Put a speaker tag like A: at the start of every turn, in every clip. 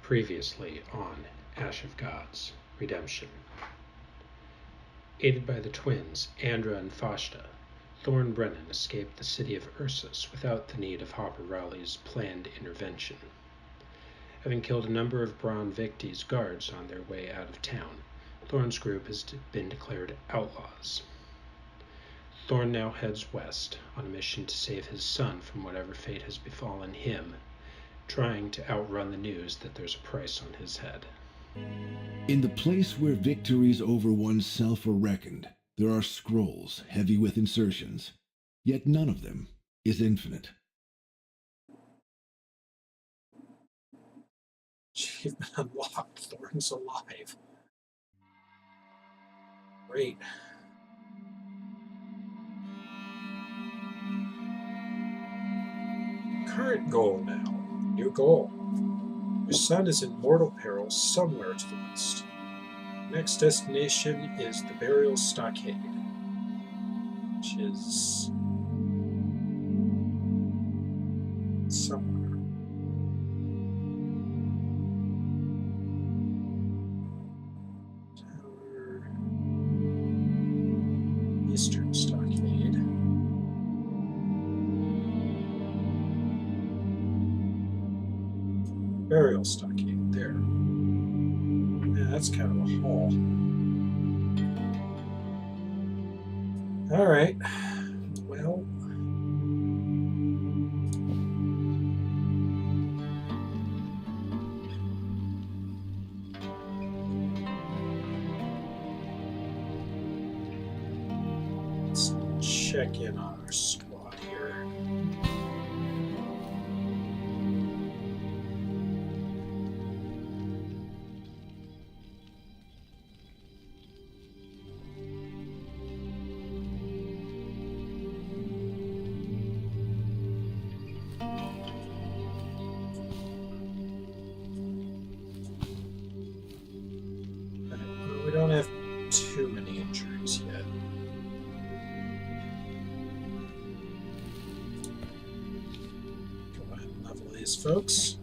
A: Previously on Ash of Gods, Redemption. Aided by the twins, Andra and Foshta, Thorn and Brennin escaped the city of Ursus without the need of Hopper Rowley's planned intervention. Having killed a number of Bron Victi's guards on their way out of town, Thorn's group has been declared outlaws. Thorn now heads west on a mission to save his son from whatever fate has befallen him, trying to outrun the news that there's a price on his head.
B: In the place where victories over oneself are reckoned, there are scrolls heavy with insertions, yet none of them is infinite.
C: Achievement unlocked. Thorn's alive. Great. Current goal now. New goal. Your son is in mortal peril somewhere to the west. Next destination is the Burial Stockade, which is somewhere. Tower. Eastern Stockade. Burial Stockade, there. Yeah, that's kind of a haul. Alright. Well. Let's check in on our squad here. We don't have too many injuries yet. Go ahead and level these folks.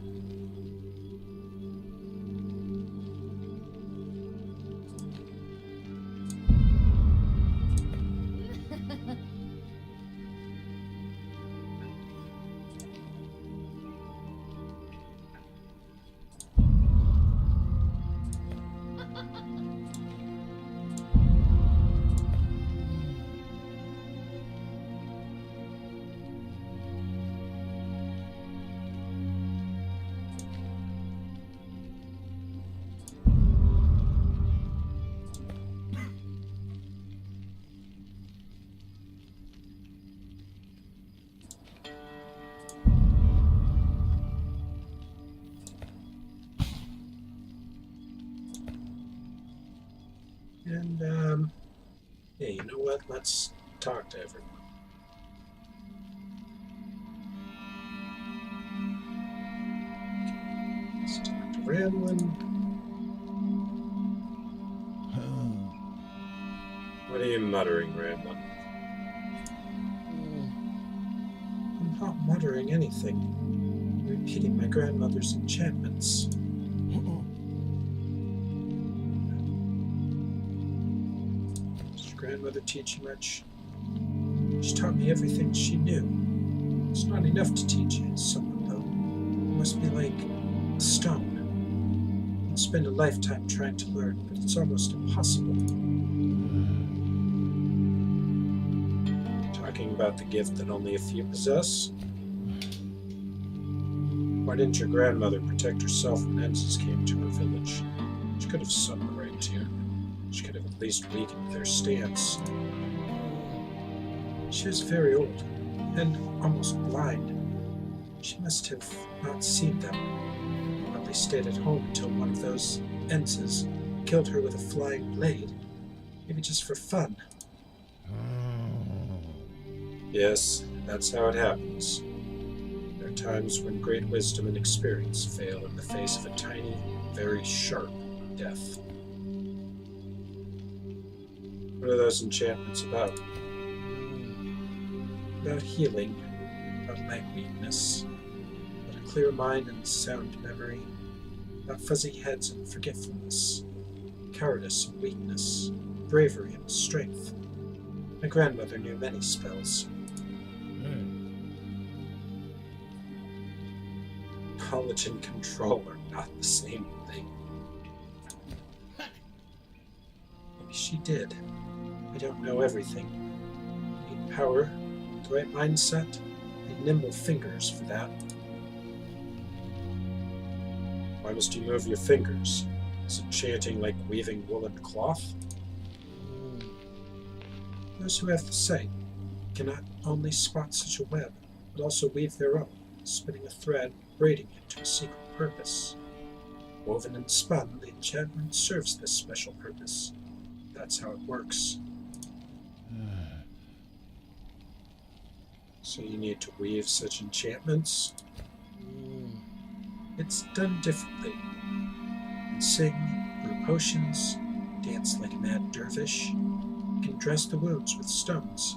C: And, yeah, you know what? Let's talk to everyone. Let's talk to Ramlin. What are you muttering, Ramlin? I'm not muttering anything. I'm repeating my grandmother's enchantments. Grandmother teach you much? She taught me everything she knew. It's not enough to teach someone, though. It must be like a stone. You can spend a lifetime trying to learn, but it's almost impossible. Talking about the gift that only a few possess? Why didn't your grandmother protect herself when Ensis came to her village? She could have sung the right tune. She could have at least weakened their stance. She was very old, and almost blind. She must have not seen them. Probably stayed at home until one of those Enses killed her with a flying blade. Maybe just for fun. Yes, that's how it happens. There are times when great wisdom and experience fail in the face of a tiny, very sharp death. What are those enchantments about? About healing, about leg weakness, about a clear mind and sound memory. about fuzzy heads and forgetfulness, cowardice and weakness, bravery and strength. My grandmother knew many spells. Knowledge and control are not the same thing. Maybe she did. I don't know everything. I need power, the right mindset, and nimble fingers for that. Why must you move your fingers? Is it chanting like weaving woolen cloth? Those who have the sight can not only spot such a web, but also weave their own, spinning a thread, braiding it to a secret purpose. Woven and spun, the enchantment serves this special purpose. That's how it works. So you need to weave such enchantments? It's done differently. You can sing, brew potions, dance like a mad dervish. You can dress the wounds with stones.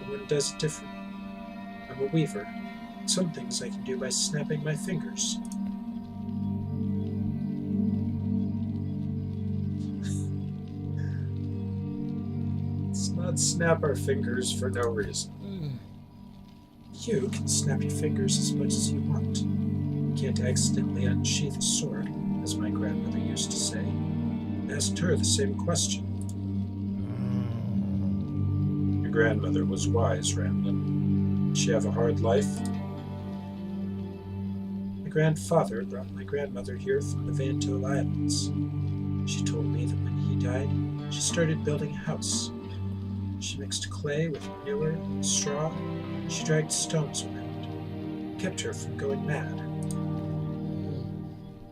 C: Everyone does it different. I'm a weaver. Some things I can do by snapping my fingers. Let's not snap our fingers for no reason. You can snap your fingers as much as you want. You can't accidentally unsheath a sword, as my grandmother used to say. I asked her the same question. Your grandmother was wise, Ramlin. Did she have a hard life? My grandfather brought my grandmother here from the Vantil Islands. She told me that when he died, she started building a house. She mixed clay with manure and straw. She dragged stones around. It kept her from going mad.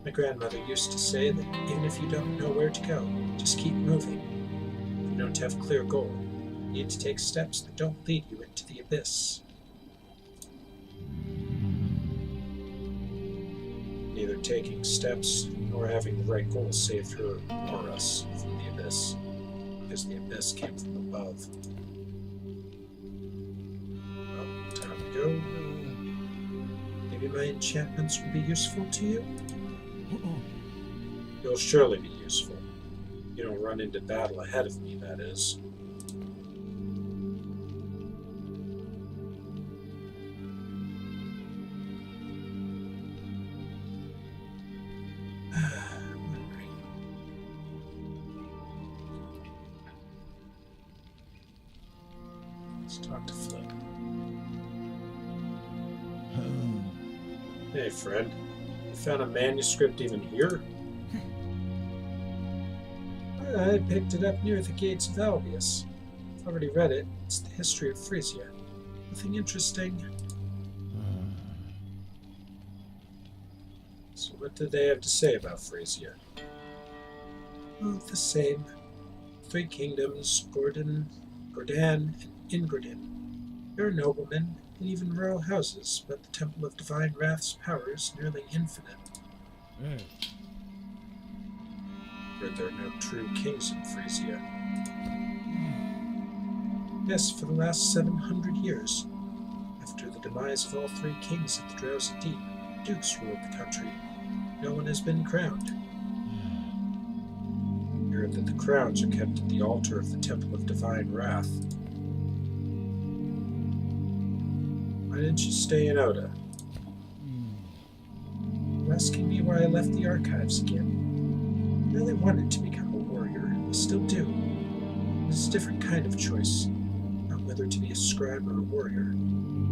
C: My grandmother used to say that even if you don't know where to go, just keep moving. If you don't have a clear goal, you need to take steps that don't lead you into the abyss. Neither taking steps nor having the right goal saved her or us from the abyss, because the abyss came from above. Well, time to go. Maybe my enchantments will be useful to you? You'll surely be useful. You don't run into battle ahead of me, that is. Let's talk to Flip. Hey, friend. You found a manuscript even here? I picked it up near the gates of Albius. I've already read it. It's the history of Frisia. Nothing interesting. So what did they have to say about Frisia? Oh, the same. 3 kingdoms, Gordon, and Ingridin. There are noblemen, and even royal houses, but the Temple of Divine Wrath's power is nearly infinite. Heard there are no true kings in Frisia. Yes, for the last 700 years. After the demise of all 3 kings at the Drowsy Deep, dukes ruled the country. No one has been crowned. Heard that the crowns are kept at the altar of the Temple of Divine Wrath. Why didn't you stay in Oda? You're asking me why I left the archives again. I really wanted to become a warrior. I still do. It's a different kind of choice. Not whether to be a scribe or a warrior.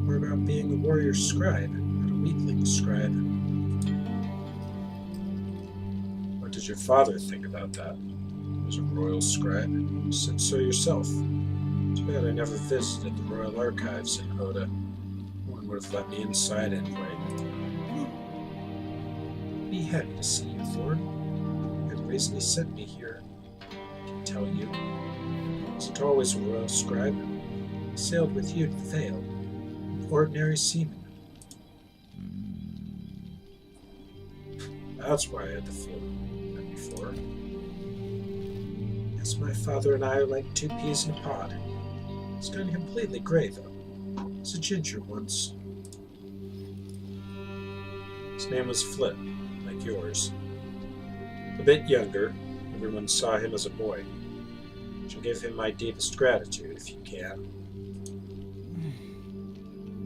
C: Or about being a warrior scribe, not a weakling scribe. What did your father think about that? He was a royal scribe. You said so yourself. Too bad I never visited the royal archives in Oda. No one would have let me inside anyway. I'd be happy to see you, Thorn. The reason he sent me here, I can tell you. I wasn't always a royal scribe. I sailed with you to the Vale, an ordinary seaman. That's why I had the feeling than before. Yes, my father and I are like 2 peas in a pod. He's gone completely gray, though. He was a ginger once. His name was Flip, like yours. A bit younger, everyone saw him as a boy. Shall give him my deepest gratitude if you can.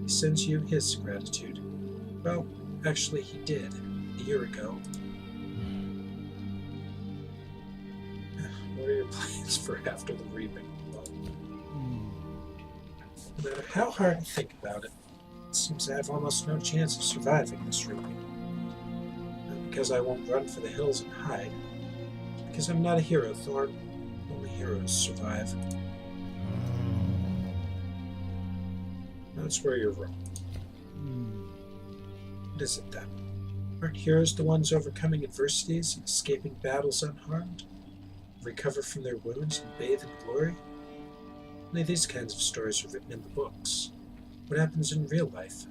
C: He sends you his gratitude. Well, actually he did, a year ago. What are your plans for after the reaping? Well, no matter how hard I think about it, it seems I have almost no chance of surviving this reaping. Not because I won't run for the hills and hide, because I'm not a hero, Thorn. Only heroes survive. That's where you're wrong. What is it then? Aren't heroes the ones overcoming adversities and escaping battles unharmed? Recover from their wounds and bathe in glory? Only these kinds of stories are written in the books. What happens in real life?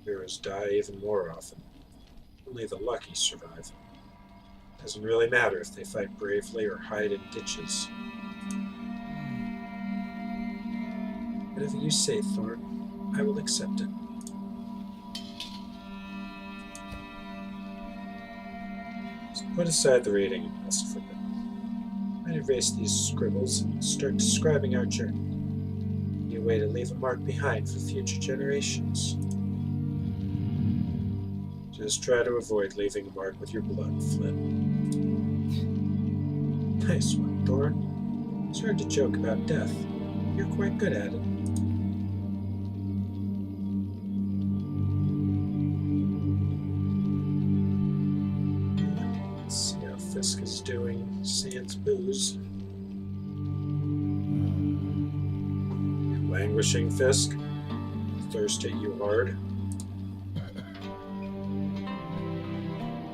C: Heroes die even more often. Only the lucky survive. It doesn't really matter if they fight bravely or hide in ditches. Whatever you say, Thorn, I will accept it. So put aside the reading and rest for a bit. I'd erase these scribbles and start describing our journey. Be a way to leave a mark behind for future generations. Just try to avoid leaving a mark with your blood, Flynn. Nice one, Thorn. It's hard to joke about death. You're quite good at it. Let's see how Fisk is doing. Sans booze. Languishing, Fisk. Thirst at you hard.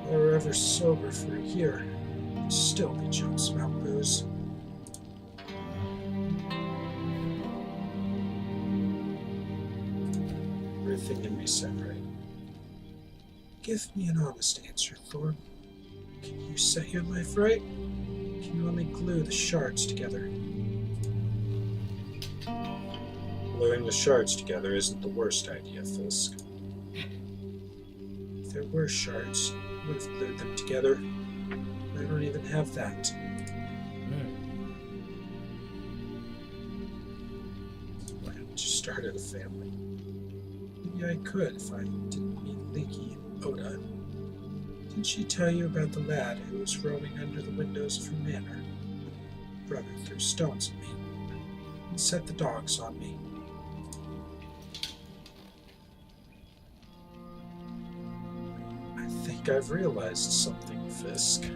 C: If I were ever sober for a year, I'd still be jokes about booze. Everything in me said right. Give me an honest answer, Thorn. Can you set your life right? Can you only glue the shards together? Gluing the shards together isn't the worst idea, Fisk. If there were shards, I would have glued them together. I don't even have that. Why haven't you started a family? Maybe I could if I didn't meet Leaky and Oda. Didn't she tell you about the lad who was roaming under the windows of her manor? Brother threw stones at me and set the dogs on me. I think I've realized something, Fisk. It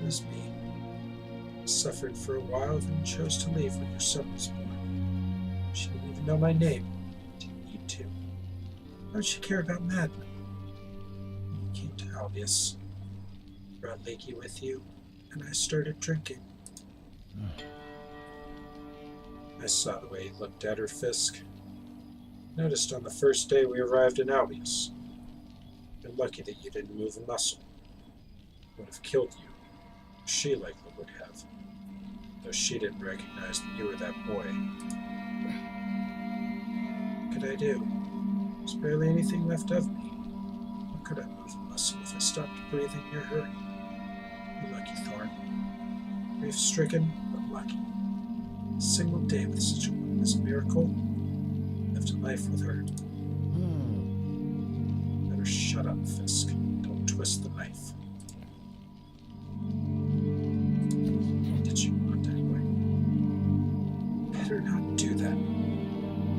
C: was me. I suffered for a while, then chose to leave when your son was born. She didn't even know my name. Didn't need to. Why would she care about madmen? It became too obvious. Brought Leaky with you, and I started drinking. I saw the way you looked at her, Fisk. Noticed on the first day we arrived in Albius. You're lucky that you didn't move a muscle. Would have killed you. She likely would have. Though she didn't recognize that you were that boy. What could I do? There's barely anything left of me. How could I move a muscle if I stopped breathing near her? You're lucky, Thorn. Grief-stricken, but lucky. A single day with such a woman is a miracle. Lived a life with her. Better shut up, Fisk. Don't twist the knife. What did you want anyway? Better not do that.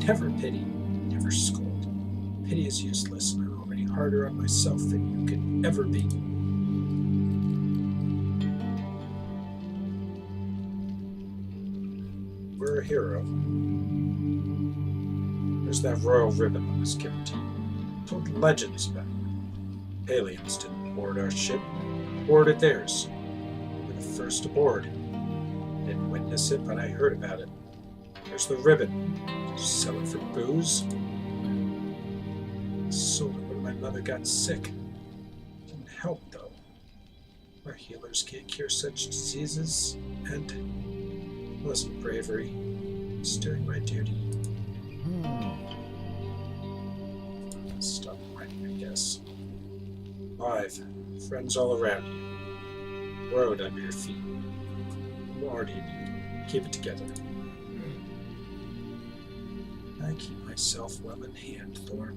C: Never pity, never scold. Pity is useless, and I'm already harder on myself than you could ever be. We're a hero. There's that royal ribbon that was given to you. Told legends about it. Aliens didn't board our ship, boarded theirs. We were the first aboard. Didn't witness it, but I heard about it. There's the ribbon. Did you sell it for booze? I sold it when my mother got sick. Didn't help, though. Our healers can't cure such diseases, and it wasn't bravery. It was doing my duty. Stop whining, I guess. Alive. Friends all around you. Road under your feet. What more do you need? Keep it together. I keep myself well in hand, Thorn.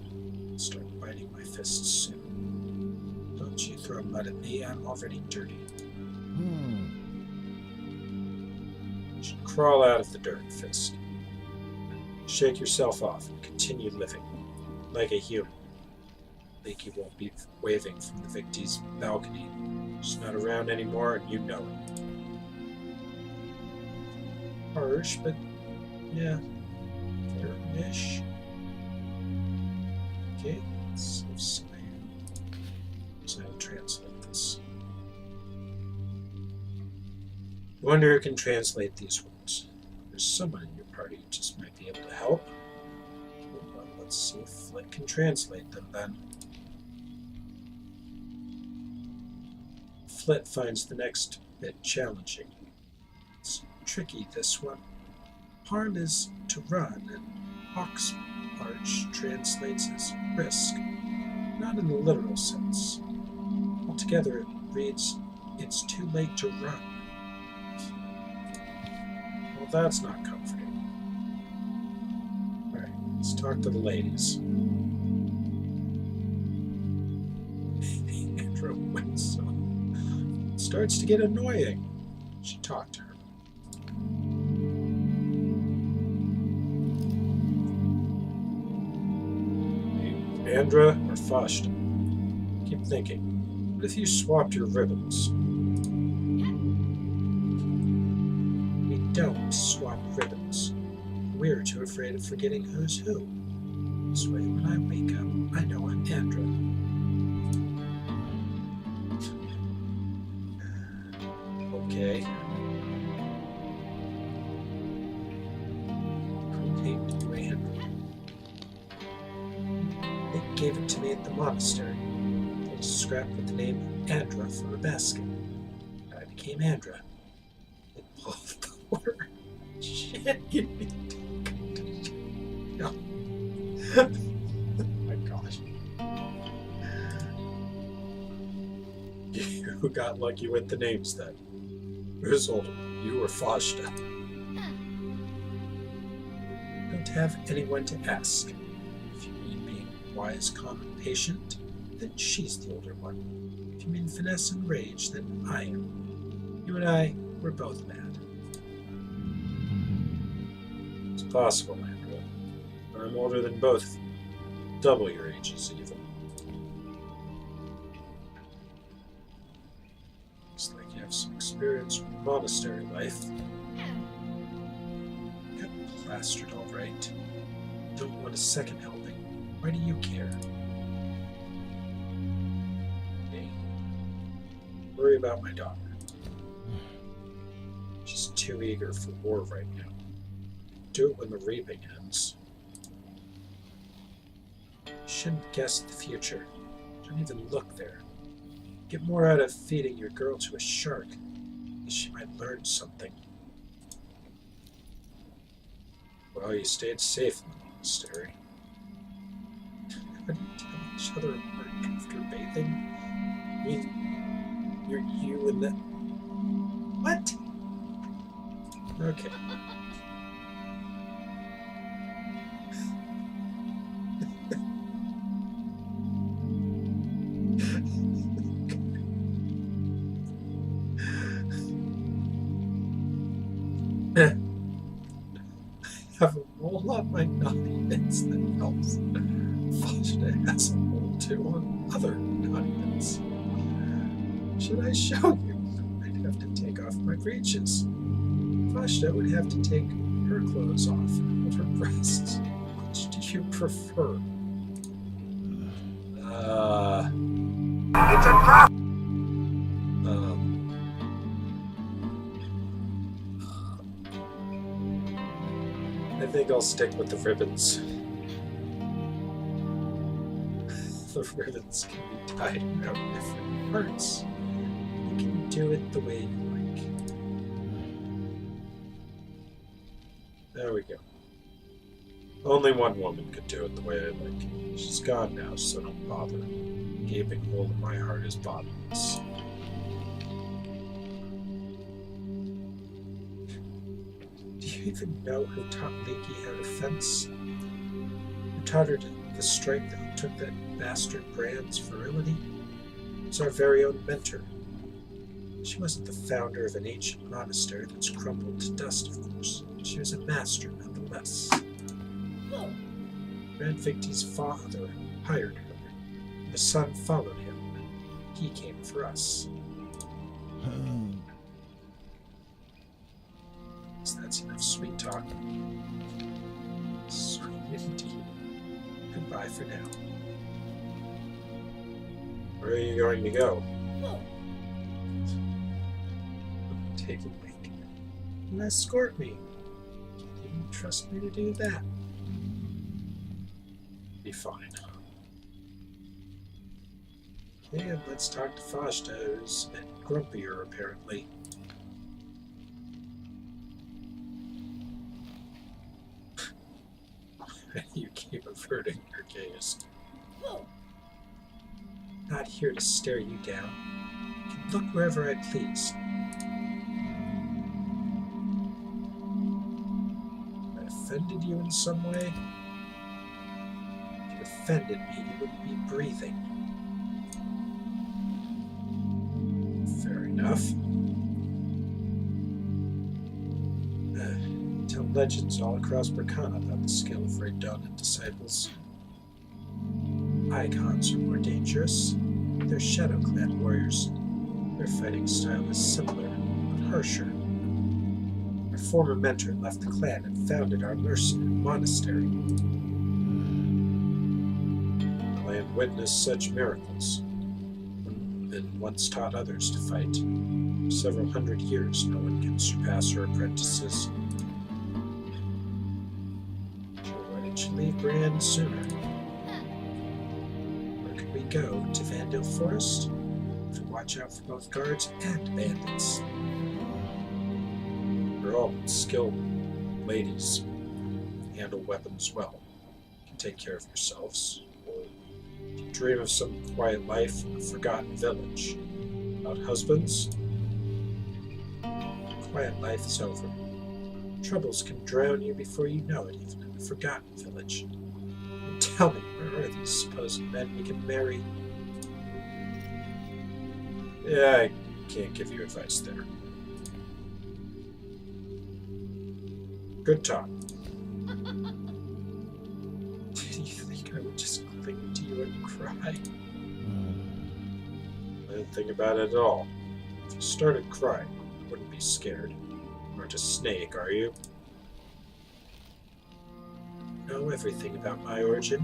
C: I'll start biting my fists soon. Don't you throw mud at me, I'm already dirty. You should crawl out of the dirt, Fist. Shake yourself off and continue living like a human. Think you won't be waving from the Victi's balcony. She's not around anymore, and you know it. Harsh, but yeah, fair-ish. Okay, let's have Cyan. So I'll translate this. I wonder who can translate these words. There's someone in your party who just might be able to help. Well, let's see if Flit can translate them then. Flit finds the next bit challenging. It's tricky, this one. Harm is to run, and Oxmarch translates as risk, not in the literal sense. Altogether, it reads, it's too late to run. Well, that's not comforting. Alright, let's talk to the ladies. Andrew Winslow. Starts to get annoying. She talked to her. Andra or Foshta? Keep thinking. What if you swapped your ribbons? We don't swap ribbons. We're too afraid of forgetting who's who. This way, when I wake up, I know I'm Andra. Okay. Who named you Andra? They gave it to me at the monastery. Pulled a scrap with the name Andra from a basket. I became Andra. They pulled the word. Shit, you need to... No. Oh my gosh. You got lucky with the names then. Who's older, you or Foshta? Don't have anyone to ask. If you mean being wise, calm, and patient, then she's the older one. If you mean finesse and rage, then I am. You and I, we're both mad. It's possible, Andrew. I'm older than both of you. Double your ages, even. Looks like you have some experience with monastery life. Got plastered all right. Don't want a second helping. Why do you care? Hey. Worry about my daughter. She's too eager for war right now. Do it when the reaping ends. You shouldn't guess at the future. Don't even look there. Get more out of feeding your girl to a shark. She might learn something. Well, you stayed safe in the monastery. How do you tell each other apart after bathing? I mean, you're you and that. What? Okay. I have a roll on my naughty bits that helps. Foshta has a roll too on other naughty bits. Should I show you? I'd have to take off my breeches. Foshta would have to take her clothes off and hold her breasts. Which do you prefer? It's a trap! I think I'll stick with the ribbons. The ribbons can be tied around different parts. You can do it the way you like. There we go. Only one woman could do it the way I like. She's gone now, so don't bother. gaping hole in my heart is bottomless. Do you even know who taught Leaky how to fence? Who taught her the strength that took that bastard Brand's virility? It's our very own mentor. She wasn't the founder of an ancient monastery that's crumbled to dust, of course. She was a master, nonetheless. Brand Victi's father hired her. The son followed him. He came for us. So that's enough sweet talk. Sweet indeed. Goodbye for now. Where are you going to go? Take a wink and escort me. Can you trust me to do that? Be fine. And let's talk to Foshta, who's a bit grumpier apparently. You keep averting your gaze. Not here to stare you down. I can look wherever I please. Have I offended you in some way? If you offended me, you wouldn't be breathing. Fair enough. Tell legends all across Burkana about the skill of Raydonan disciples. Icons are more dangerous. They're Shadow Clan warriors. Their fighting style is similar, but harsher. Our former mentor left the clan and founded our monastery. The land witnessed such miracles, and once taught others to fight. For several hundred years, no one can surpass her apprentices. Why didn't you leave Brand sooner? We go to Vandale Forest to watch out for both guards and bandits. You're all skilled ladies, handle weapons well, can take care of yourselves. Or if you dream of some quiet life in a forgotten village, about husbands, quiet life is over. Troubles can drown you before you know it, even in a forgotten village. Tell me, where are these supposed men we can marry? Yeah, I can't give you advice there. Good talk. Did you think I would just cling to you and cry? I didn't think about it at all. If you started crying, I wouldn't be scared. You aren't a snake, are you? Know everything about my origin.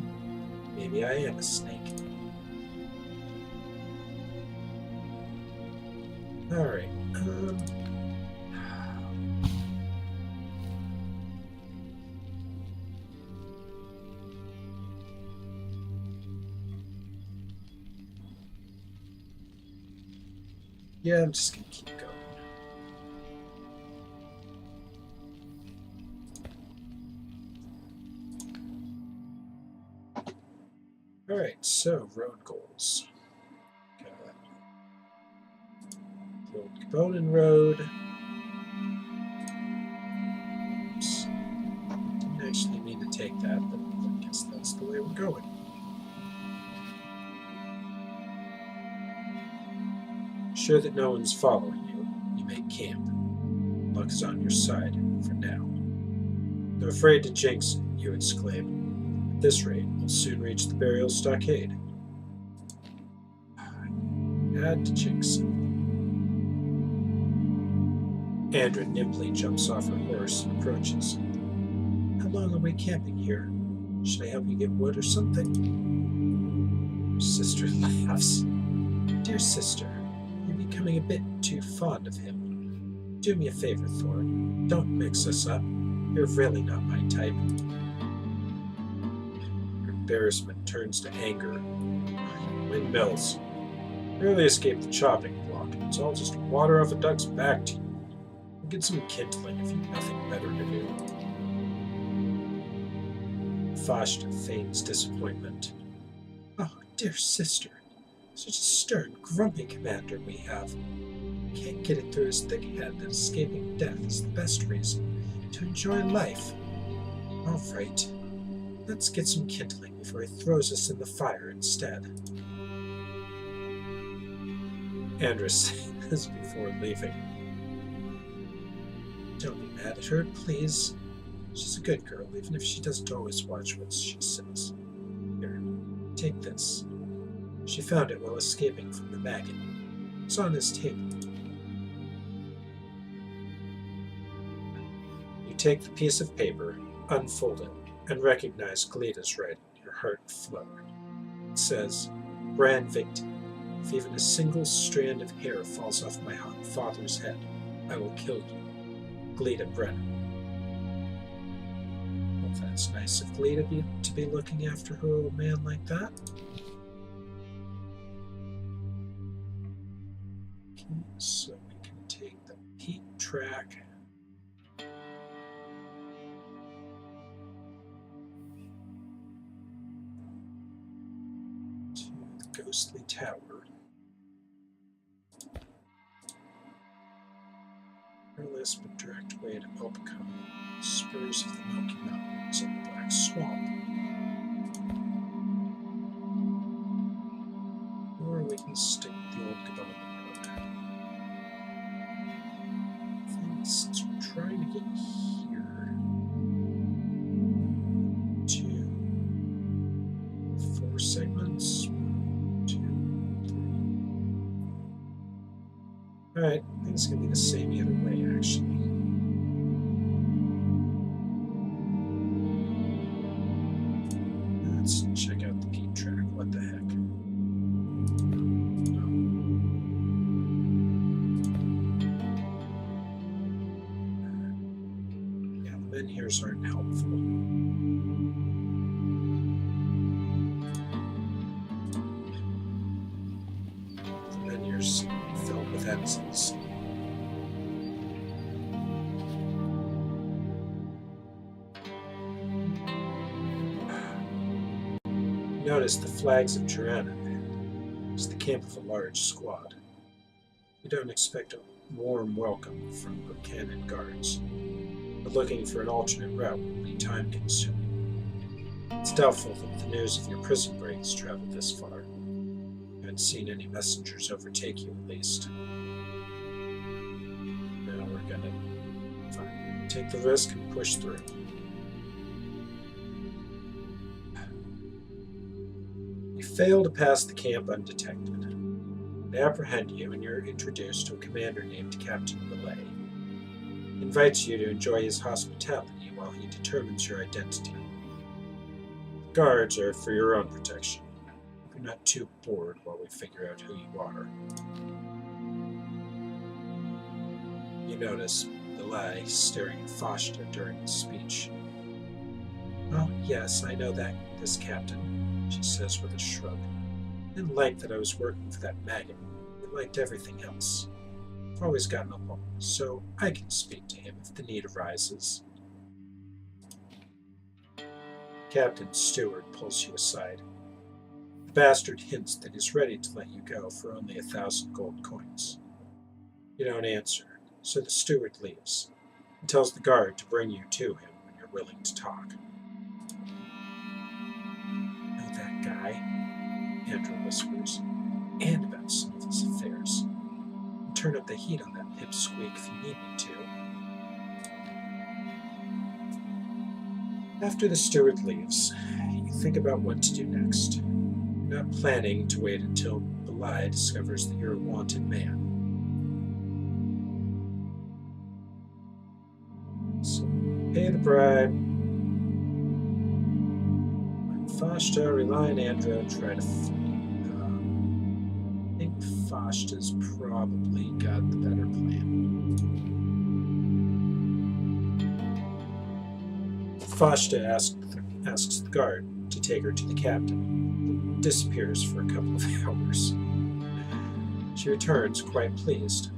C: Maybe I am a snake. Alright, yeah, I'm just gonna keep going. Alright, so road goals. Got the old Cabonin Road. Oops. Didn't actually mean to take that, but I guess that's the way we're going. Sure that no one's following you, you make camp. Luck is on your side, for now. They're afraid to jinx it, you exclaim. At this rate, we'll soon reach the Burial Stockade. Had to jinx it. Andra nimbly jumps off her horse and approaches. How long are we camping here? Should I help you get wood or something? Her sister laughs. Dear sister, you're becoming a bit too fond of him. Do me a favor, Thorn. Don't mix us up. You're really not my type. Embarrassment turns to anger. Windmills. Barely escaped the chopping block. It's all just water off a duck's back to you. Get some kindling if you've nothing better to do. Foshta feigns disappointment. Oh, dear sister, Such a stern, grumpy commander we have. Can't get it through his thick head that escaping death is the best reason to enjoy life. All right, let's get some kindling before he throws us in the fire instead. Andrus says before leaving. Don't be mad at her, please. She's a good girl, even if she doesn't always watch what she says. Here, take this. She found it while escaping from the maggot. It's on his table. You take the piece of paper, unfold it, and recognize Gleda's writing. Your heart flutter. It says, Brand victim. If even a single strand of hair falls off my father's head, I will kill you. Gleda Brennin. Well, that's nice of Gleda to be looking after her old man like that. Okay, so we can take the peak track. To the ghostly tower. Perilous but direct way to Opacon, spurs of the Milky Mountains and the Black Swamp. Or we can stick with the old Gabon road. I think since we're trying to get here to 4 segments. 1, 2, 3. Alright, I think it's going to be the same either way, actually. Let's check out the peak track. What the heck? Yeah, the menhirs aren't helpful. The menhirs filled with ensigns. Notice the flags of Jerranan. It's the camp of a large squad. You don't expect a warm welcome from Buchanan guards, but looking for an alternate route will be time-consuming. It's doubtful that the news of your prison break has traveled this far. You haven't seen any messengers overtake you, at least. Now we're gonna take the risk and push through. You fail to pass the camp undetected. They apprehend you and you're introduced to a commander named Captain Relay. He invites you to enjoy his hospitality while he determines your identity. The guards are for your own protection. You're not too bored while we figure out who you are. You notice Relay staring at Foshta during the speech. Oh, yes, I know this captain, she says with a shrug. I didn't like that I was working for that maggot. I liked everything else. I've always gotten along, so I can speak to him if the need arises. Captain Stewart pulls you aside. The bastard hints that he's ready to let you go for only 1,000 gold coins. You don't answer, so the steward leaves and tells the guard to bring you to him when you're willing to talk. Know that guy? Andrew whispers, and about some of his affairs. And turn up the heat on that pipsqueak if you need me to. After the steward leaves, you think about what to do next. You're not planning to wait until Belai discovers that you're a wanted man. So, pay the bribe. When Foshta, Relay, and Andra try to flee. I think Foshta's probably got the better plan. Foshta asks the guard to take her to the captain. Disappears for a couple of hours. She returns quite pleased.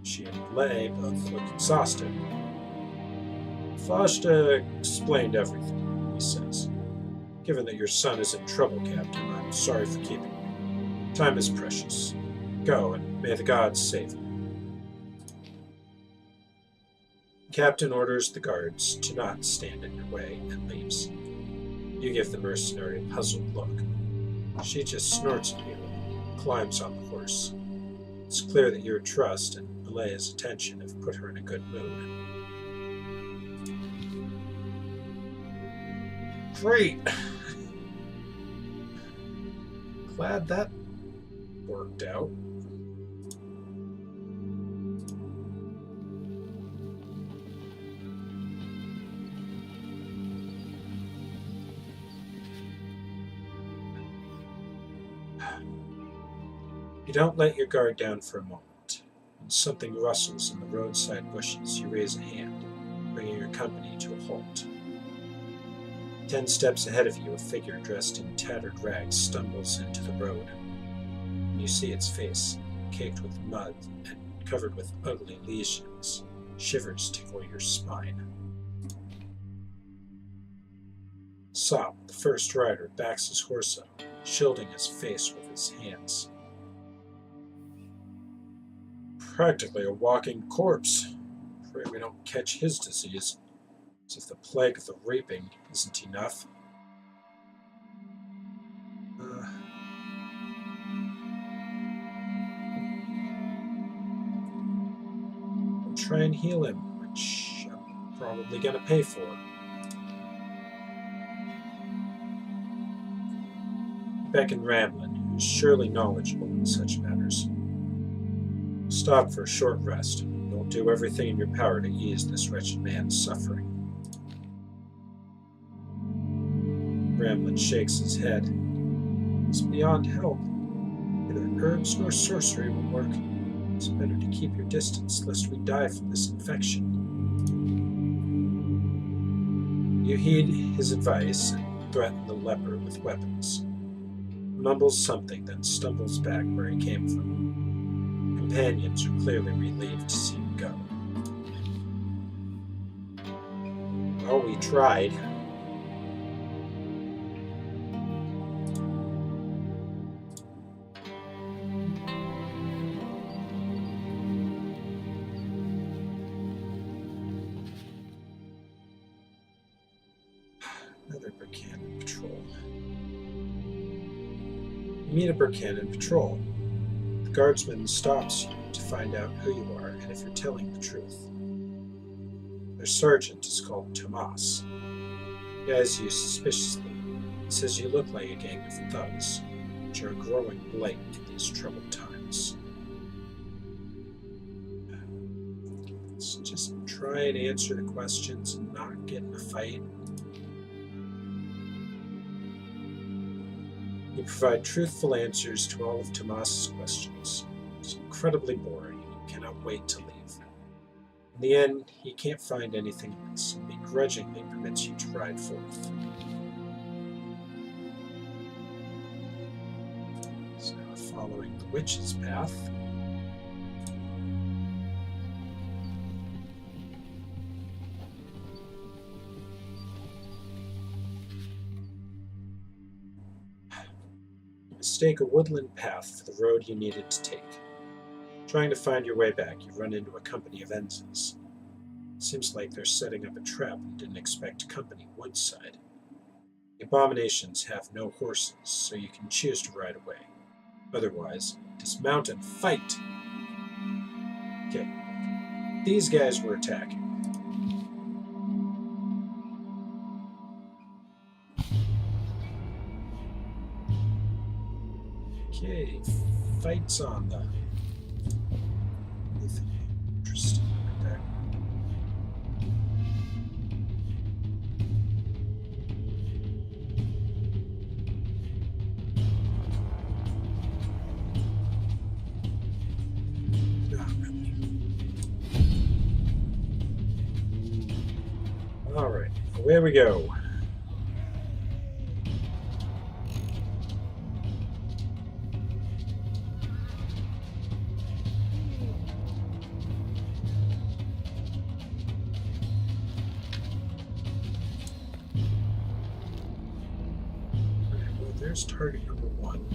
C: She and Relay both look exhausted. Foshta explained everything, he says. Given that your son is in trouble, Captain, I'm sorry for keeping you. Time is precious. Go, and may the gods save you. The captain orders the guards to not stand in your way and leaves. You give the mercenary a puzzled look. She just snorts at you and climbs on the horse. It's clear that your trust and Malaya's attention have put her in a good mood. Great! Glad that worked out. You don't let your guard down for a moment. When something rustles in the roadside bushes, you raise a hand, bringing your company to a halt. 10 steps ahead of you, a figure dressed in tattered rags stumbles into the road. You see its face, caked with mud and covered with ugly lesions. Shivers tickle your spine. Sop, the first rider, backs his horse up, shielding his face with his hands. Practically a walking corpse. Afraid we don't catch his disease. As if the plague of the reaping isn't enough. I'll try and heal him, which I'm probably gonna pay for. Beckon Ramlin, who's surely knowledgeable in such matters. Stop for a short rest. You'll do everything in your power to ease this wretched man's suffering. Ramlin shakes his head. It's beyond help. Neither herbs nor sorcery will work. It's better to keep your distance, lest we die from this infection. You heed his advice and threaten the leper with weapons. He mumbles something, then stumbles back where he came from. Companions are clearly relieved to see him go. Well, we tried. Another Burkhannon patrol. You meet a Burkhannon patrol. The guardsman stops you to find out who you are and if you're telling the truth. Their sergeant is called Tomas. He eyes you suspiciously and says you look like a gang of thugs, which are a growing blight in these troubled times. Let's just try and answer the questions and not get in a fight. You provide truthful answers to all of Tomas's questions. It's incredibly boring, and you cannot wait to leave. In the end, he can't find anything else, and begrudgingly permits you to ride forth. So now we're following the witch's path. Mistake a woodland path for the road you needed to take. Trying to find your way back, you run into a company of Enzes. Seems like they're setting up a trap and didn't expect company woodside. The abominations have no horses, so you can choose to ride away. Otherwise, dismount and fight! Okay, these guys were attacking. Okay, fights on the... Anything interesting right there? Not really. Alright, away we go. There's target number 1.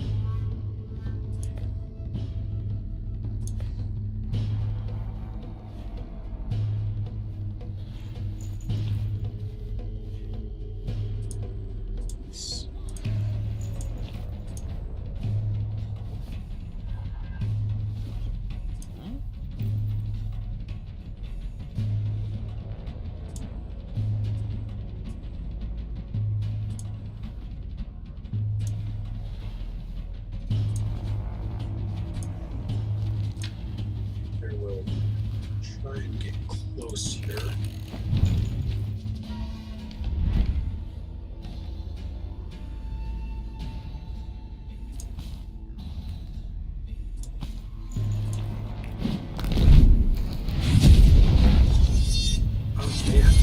C: works here. Oh man.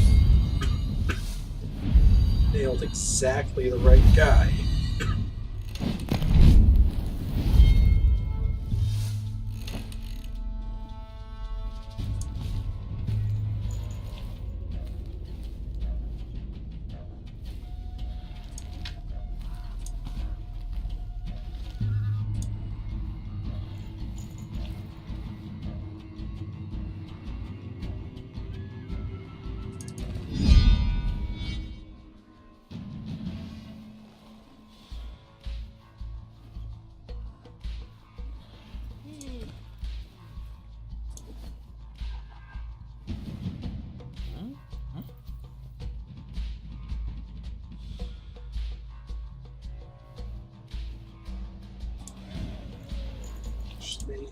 C: Nailed exactly the right guy. Actually,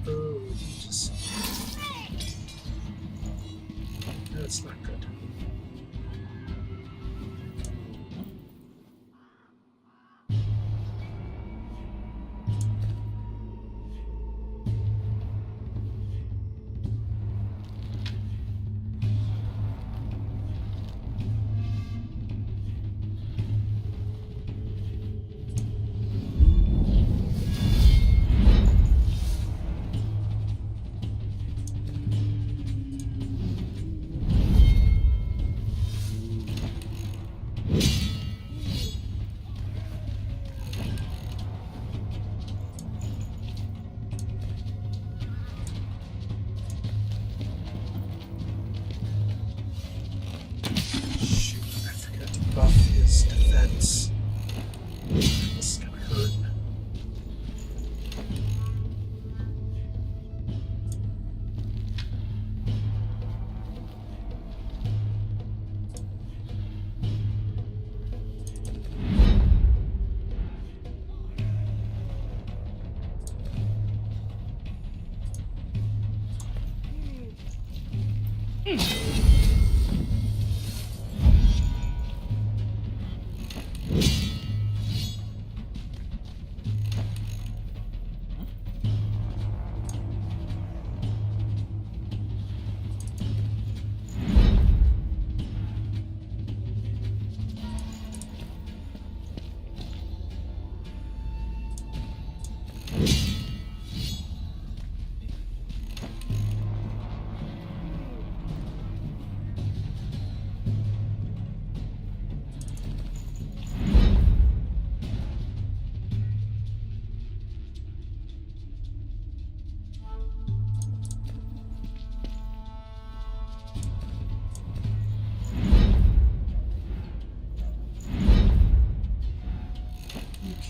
C: oh, just, that's not good. Shoot, I forgot to buff his defense. This is gonna hurt.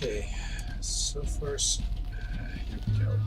C: Okay, so first, here we go.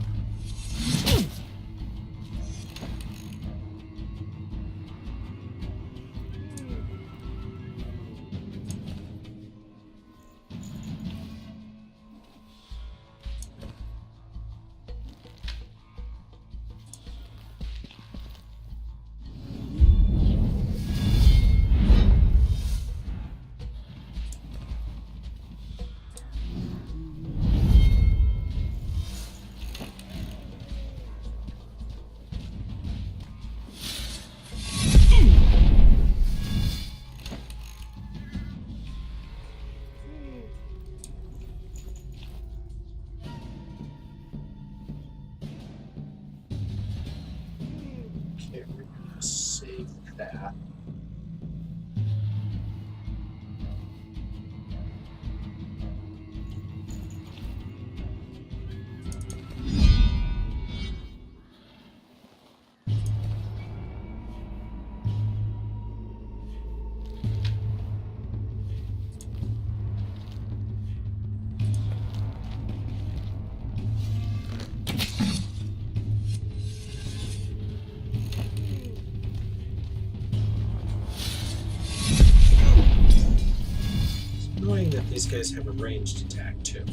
C: that these guys have a ranged attack too.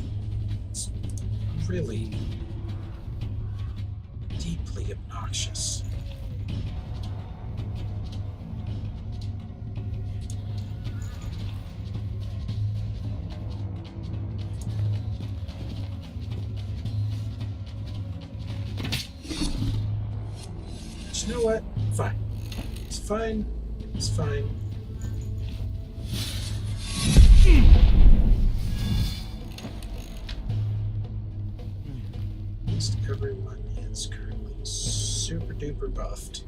C: It's really deeply obnoxious. But you know what? Fine. It's fine. It's fine. At least everyone is currently super duper buffed.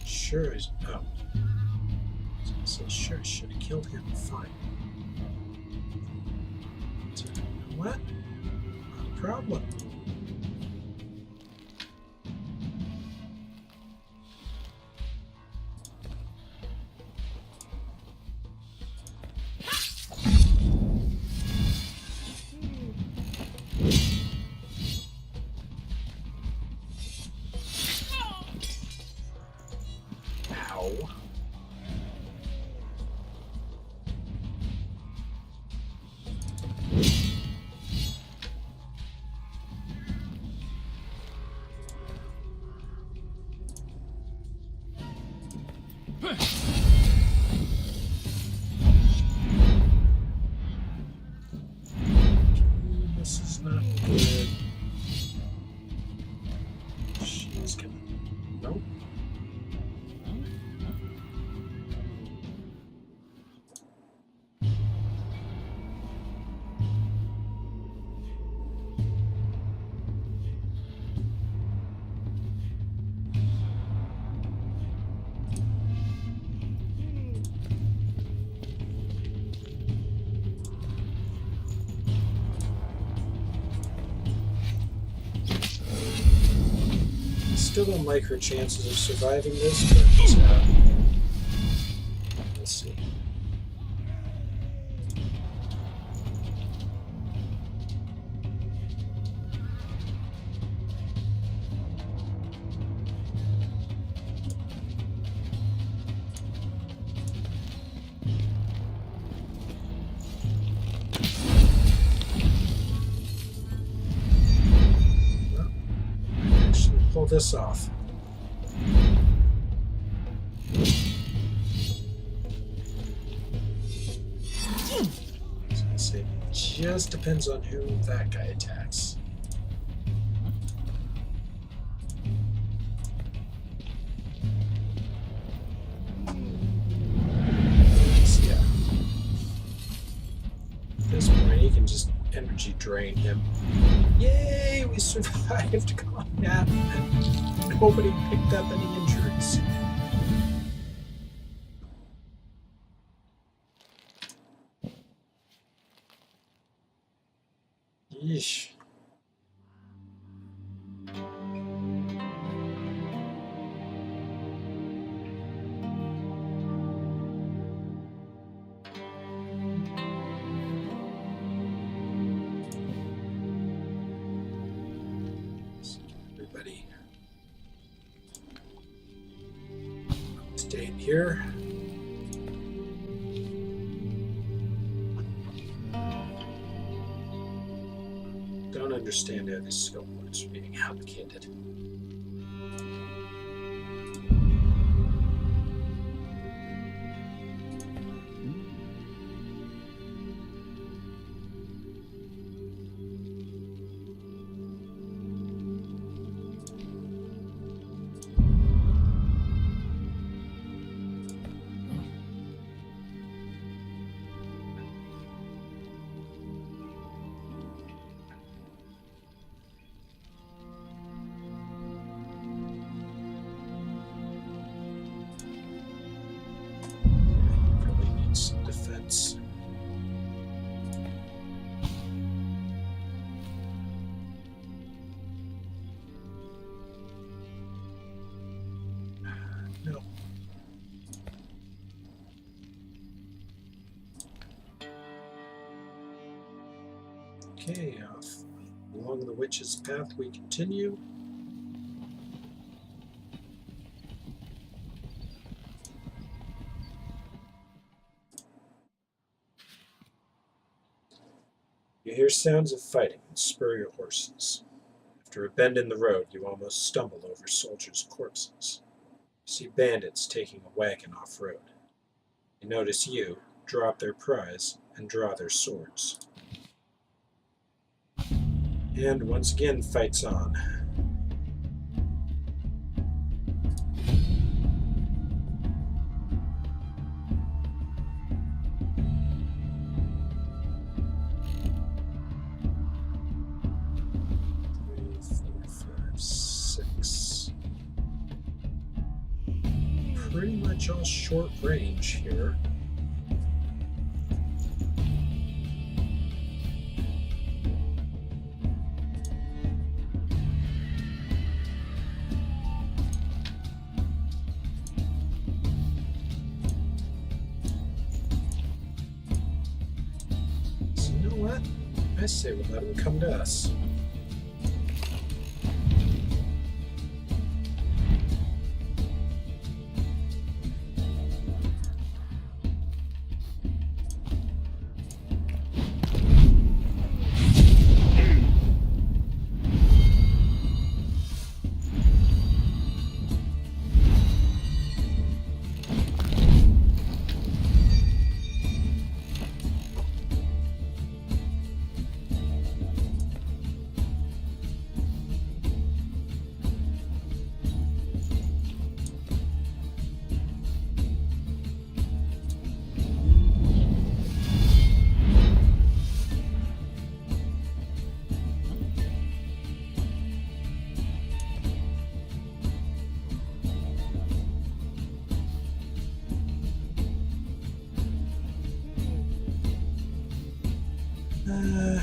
C: Sure is. Oh. So sure, should have killed him. Fine. So, you know what? Not a problem. This is not good. She's gonna. Nope. Still don't like her chances of surviving this, but we'll see. Pull this off. So it just depends on who that guy attacks. So yeah. At this point, he can just energy drain him. Yay, we survived combat and nobody picked up any injuries. Yeesh. Everybody stay in here. Don't understand how this skill points are being allocated. Okay, off along the witch's path we continue. You hear sounds of fighting and spur your horses. After a bend in the road, you almost stumble over soldiers' corpses. You see bandits taking a wagon off-road. They notice you, drop their prize, and draw their swords. And once again, fight's on. Pretty much all short range here. So you know what? I say we let them come to us. No.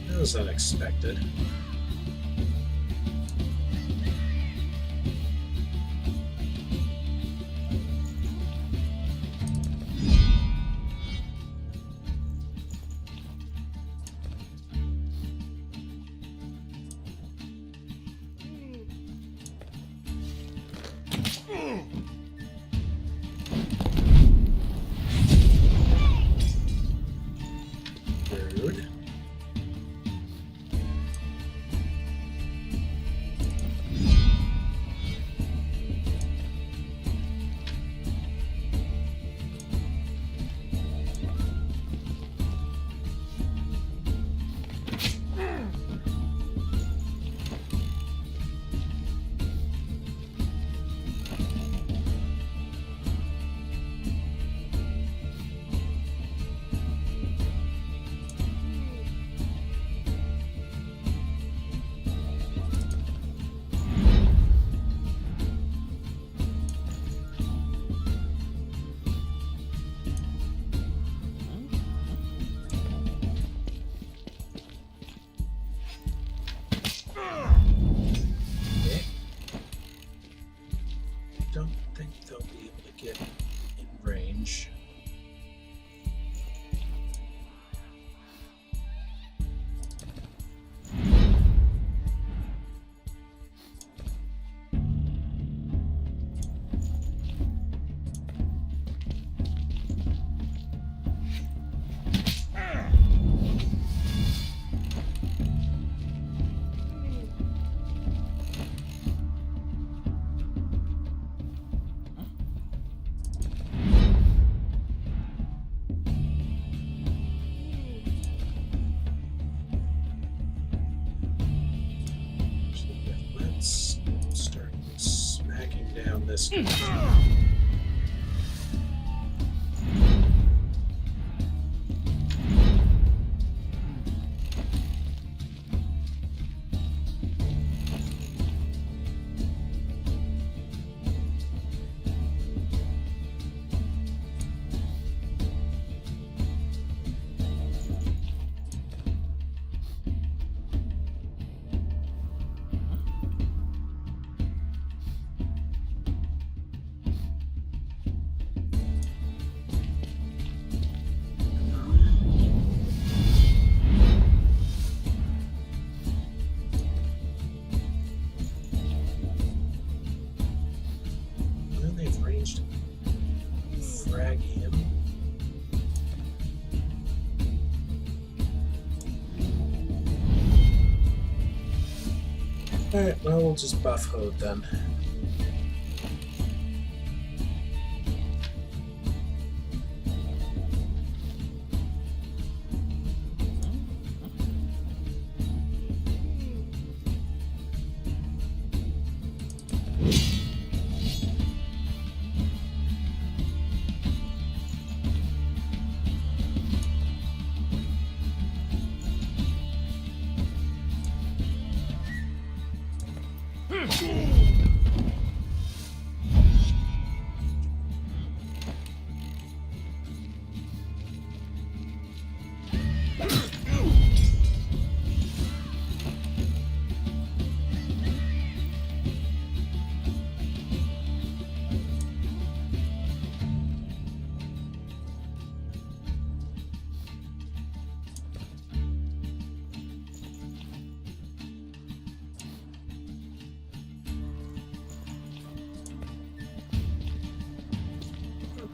C: That was unexpected. Rude. Don't think they'll be able to get in range. Let's start smacking down this guy. tag him. Alright, well, we'll just buff Hode then.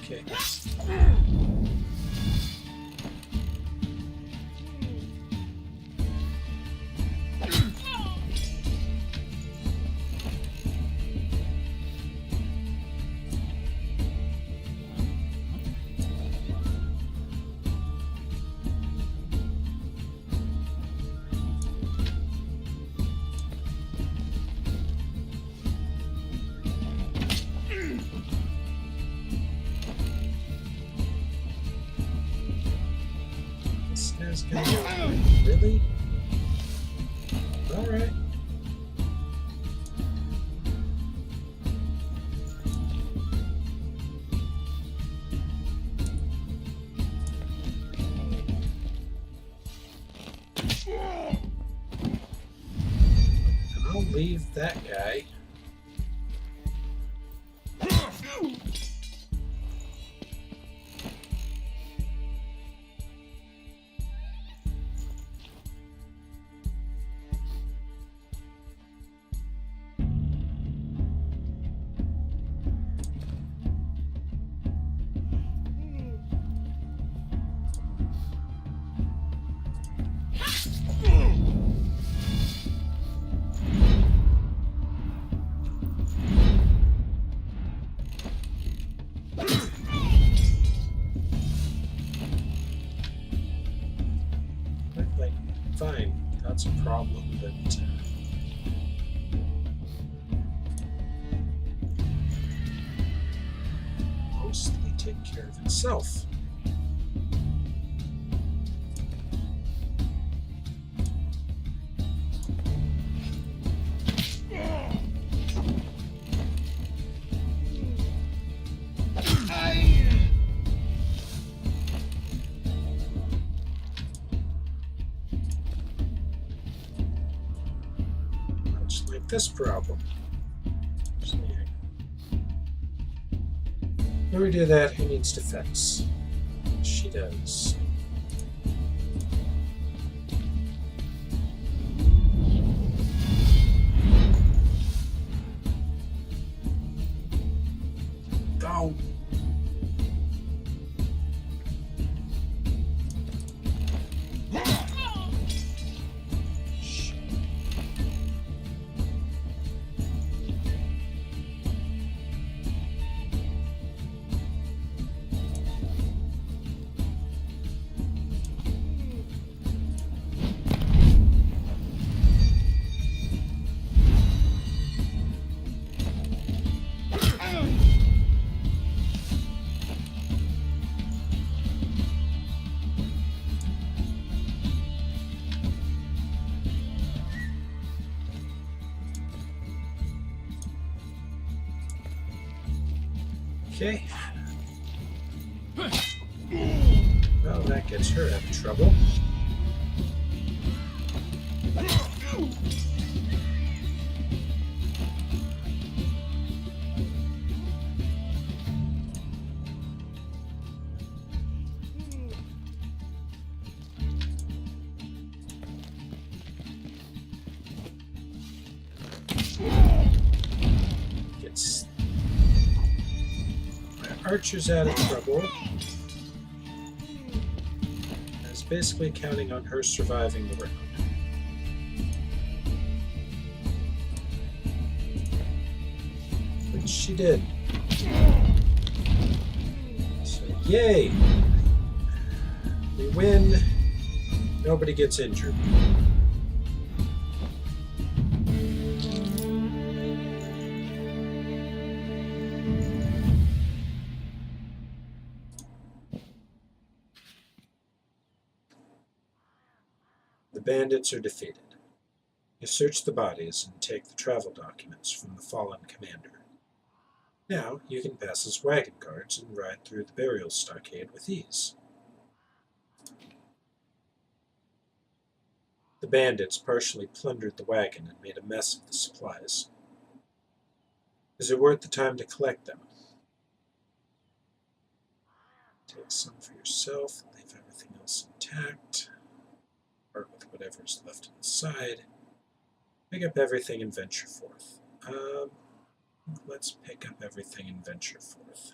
C: Okay. This guy's gonna go. Really? Alright. And I'll leave that guy. Like, fine, that's a problem, but mostly take care of itself. Much like this problem. When we do that, who needs defense? She does. Go! Okay. Well, that gets her out of trouble. Archer's out of trouble. I was basically counting on her surviving the round. Which she did. So, yay! We win. Nobody gets injured. The bandits are defeated. You search the bodies and take the travel documents from the fallen commander. Now you can pass as wagon guards and ride through the Burial Stockade with ease. The bandits partially plundered the wagon and made a mess of the supplies. Is it worth the time to collect them? Take some for yourself, leave everything else intact. Part with whatever's left inside. Pick up everything and venture forth. Let's pick up everything and venture forth.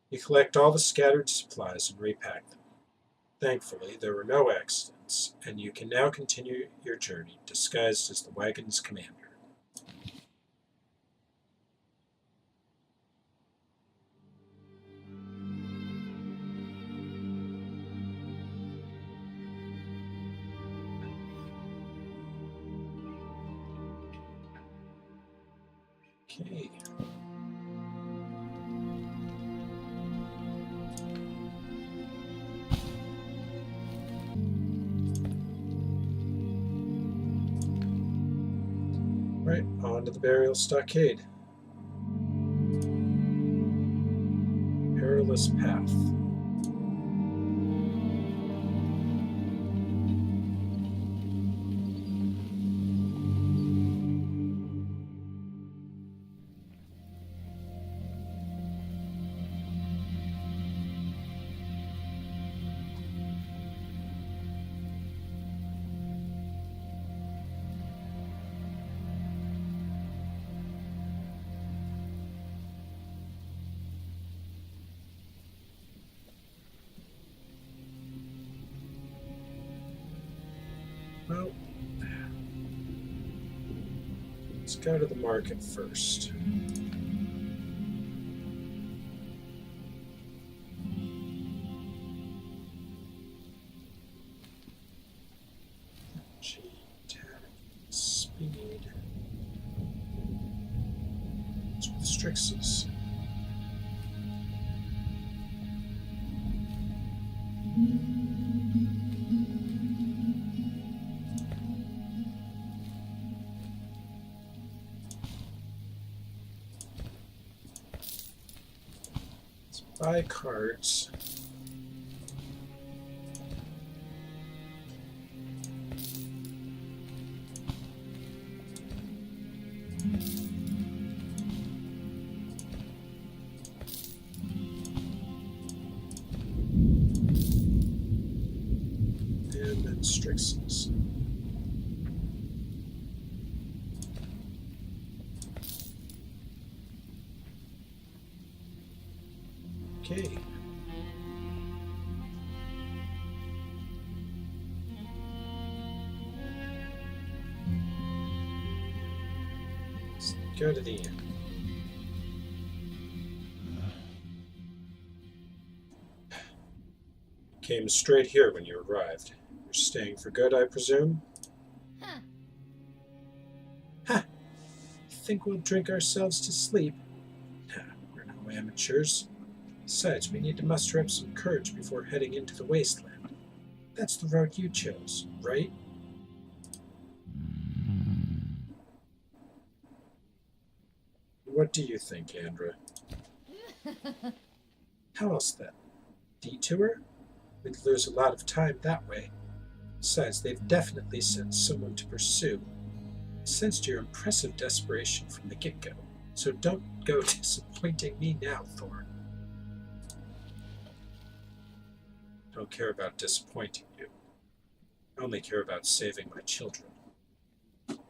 C: You collect all the scattered supplies and repack them. Thankfully, there were no accidents, and you can now continue your journey disguised as the wagon's commander. Okay. Right, on to the Burial Stockade. Perilous path. Well, let's go to the market first. G, attack, speed. What's with Strixes? Buy cards. And then Strixes. Okay. Let's go to the inn. Came straight here when you arrived. You're staying for good, I presume?
D: Huh.
C: Ha! Think we'll drink ourselves to sleep? Nah, we're no amateurs. Besides, we need to muster up some courage before heading into the Wasteland. That's the road you chose, right? What do you think, Andra? How else then? Detour? We'd lose a lot of time that way. Besides, they've definitely sent someone to pursue. I sensed your impressive desperation from the get-go, so don't go disappointing me now, Thorn. I don't care about disappointing you. I only care about saving my children.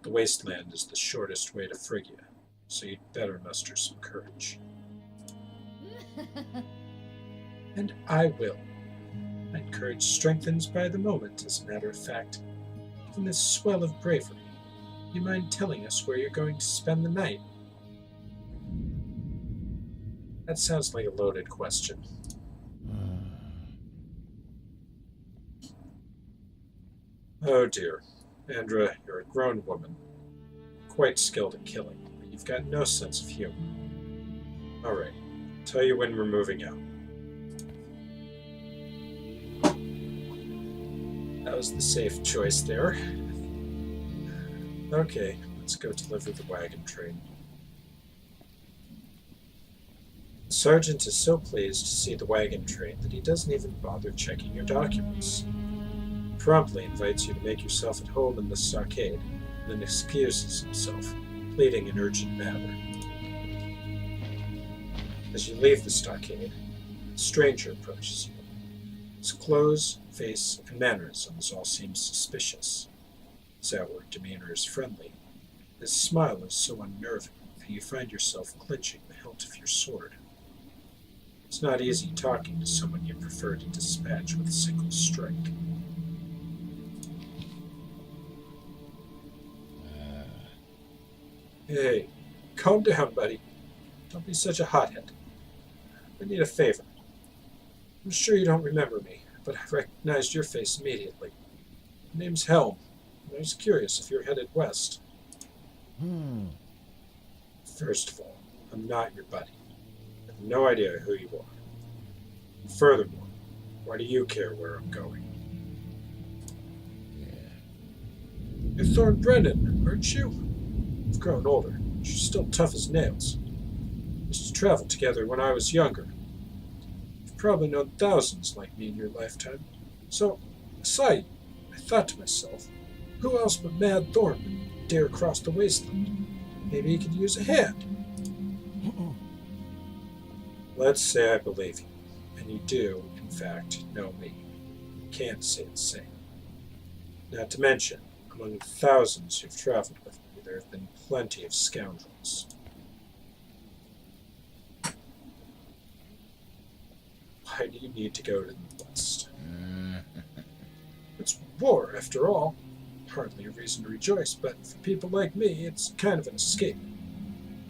C: The Wasteland is the shortest way to Phrygia. so you'd better muster some courage. And I will. My courage strengthens by the moment, as a matter of fact. In this swell of bravery, you mind telling us where you're going to spend the night? That sounds like a loaded question. Oh dear. Andra, you're a grown woman. Quite skilled at killing, but you've got no sense of humor. Alright, tell you when we're moving out. That was the safe choice there. Okay, let's go deliver the wagon train. The sergeant is so pleased to see the wagon train that he doesn't even bother checking your documents. He promptly invites you to make yourself at home in the stockade, and then excuses himself, pleading an urgent matter. As you leave the stockade, a stranger approaches you. His clothes, face, and mannerisms all seem suspicious. His outward demeanor is friendly. His smile is so unnerving that you find yourself clenching the hilt of your sword. It's not easy talking to someone you prefer to dispatch with a single strike. Hey, calm down, buddy. Don't be such a hothead. I need a favor. I'm sure you don't remember me, but I recognized your face immediately. My name's Helm, and I was curious if you're headed west. First of all, I'm not your buddy. I have no idea who you are. And furthermore, why do you care where I'm going? You're Thorn Brennin, aren't you? You've grown older, but you're still tough as nails. We used to travel together when I was younger. You've probably known thousands like me in your lifetime. So, I saw you. I thought to myself, who else but Mad Thorn would dare cross the Wasteland? Maybe he could use a hand. Let's say I believe you, and you do, in fact, know me. You can't say the same. Not to mention, among the thousands who've traveled with me, there have been plenty of scoundrels. Why do you need to go to the west? It's war, after all. Hardly a reason to rejoice, but for people like me, it's kind of an escape.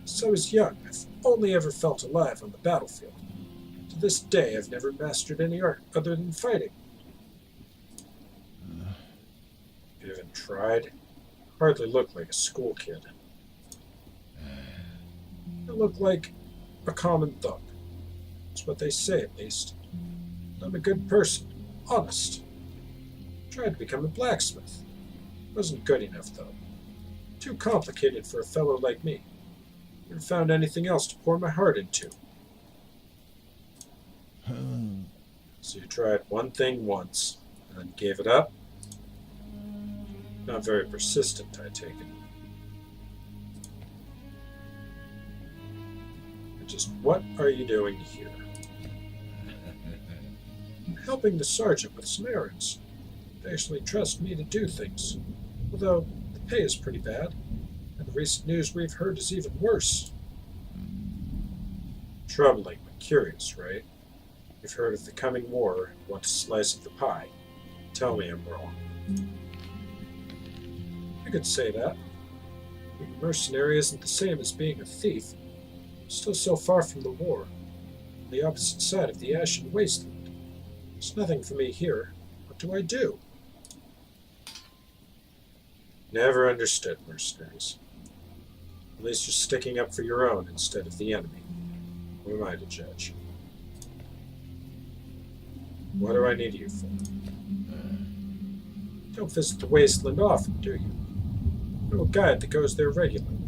C: Since I was young, I've only ever felt alive on the battlefield. To this day, I've never mastered any art other than fighting. You haven't tried? Hardly look like a school kid. You look like a common thug. That's what they say, at least. I'm a good person, honest. Tried to become a blacksmith. Wasn't good enough, though. Too complicated for a fellow like me. Never found anything else to pour my heart into. So you tried one thing once, and then gave it up? Not very persistent, I take it. And just what are you doing here? I'm helping the sergeant with some errands. They actually trust me to do things, although the pay is pretty bad, and the recent news we've heard is even worse. Troubling, but curious, right? You've heard of the coming war and want a slice of the pie. Tell me I'm wrong. You could say that. Being a mercenary isn't the same as being a thief. I'm still so far from the war, on the opposite side of the ashen wasteland. There's nothing for me here. What do I do? Never understood mercenaries. At least you're sticking up for your own instead of the enemy. Who am I to judge? What do I need you for? Don't visit the wasteland often, do you? I know a guide that goes there regularly.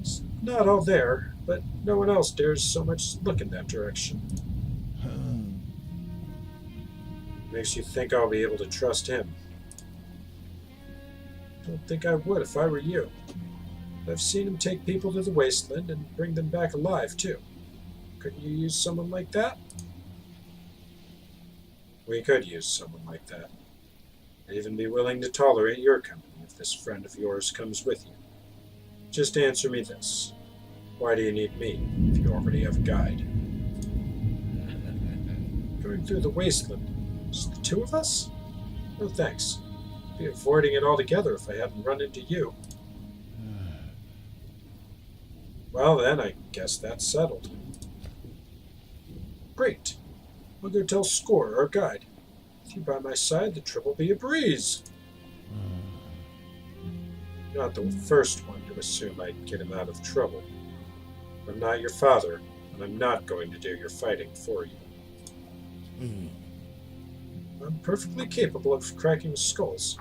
C: It's not all there, but no one else dares so much as look in that direction. Makes you think I'll be able to trust him. Don't think I would if I were you. I've seen him take people to the wasteland and bring them back alive, too. Couldn't you use someone like that? We could use someone like that. I'd even be willing to tolerate your company if this friend of yours comes with you. Just answer me this. Why do you need me, if you already have a guide? Going through the wasteland. Just the two of us? No thanks. I'd be avoiding it altogether if I hadn't run into you. Well then, I guess that's settled. Great. I'll go tell Score, our guide. With you by my side, the trip will be a breeze. You're not the first one to assume I'd get him out of trouble. I'm not your father, and I'm not going to do your fighting for you. I'm perfectly capable of cracking skulls,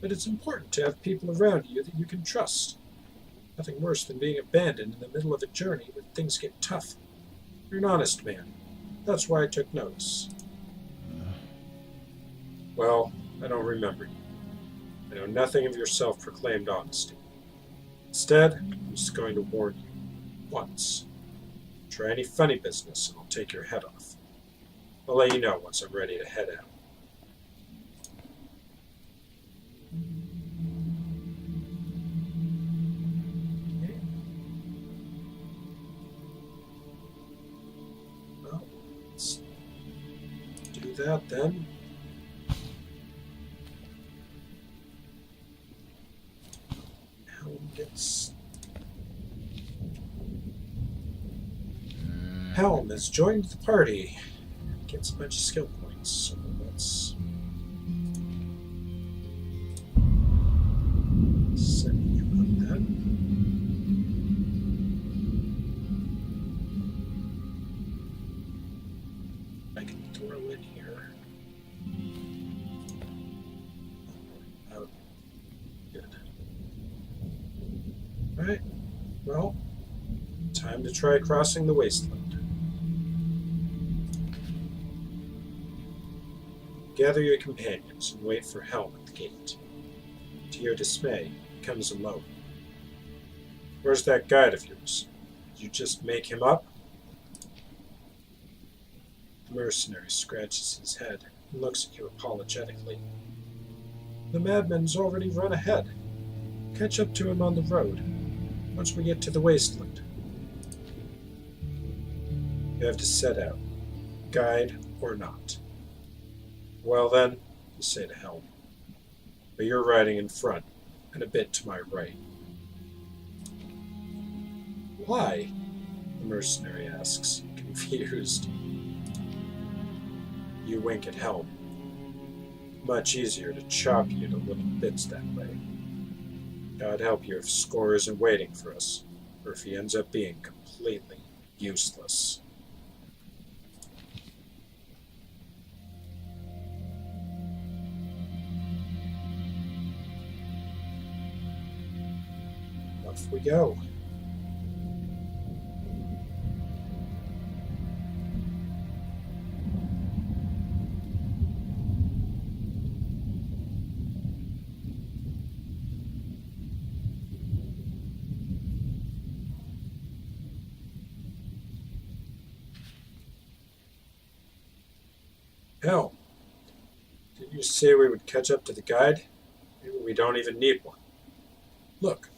C: but it's important to have people around you that you can trust. Nothing worse than being abandoned in the middle of a journey when things get tough. You're an honest man. That's why I took notice. Well, I don't remember you. I know nothing of your self-proclaimed honesty. Instead, I'm just going to warn you. Once. Try any funny business and I'll take your head off. I'll let you know once I'm ready to head out. Okay. Well, let's do that then. Helm has joined the party. Gets a bunch of skill points, so let's set him up then. I can throw in here. Oh, good. Alright, well, time to try crossing the Wasteland. Gather your companions and wait for Helm at the gate. To your dismay, he comes alone. Where's that guide of yours? Did you just make him up? The mercenary scratches his head and looks at you apologetically. The madman's already run ahead. Catch up to him on the road, once we get to the Wasteland. You have to set out, guide or not. Well then, you say to Helm, but you're riding in front, and a bit to my right. Why? The mercenary asks, confused. You wink at Helm. Much easier to chop you to little bits that way. God help you if Score isn't waiting for us, or if he ends up being completely useless. Off we go. Hell, didn't you say we would catch up to the guide? Maybe we don't even need one. Look,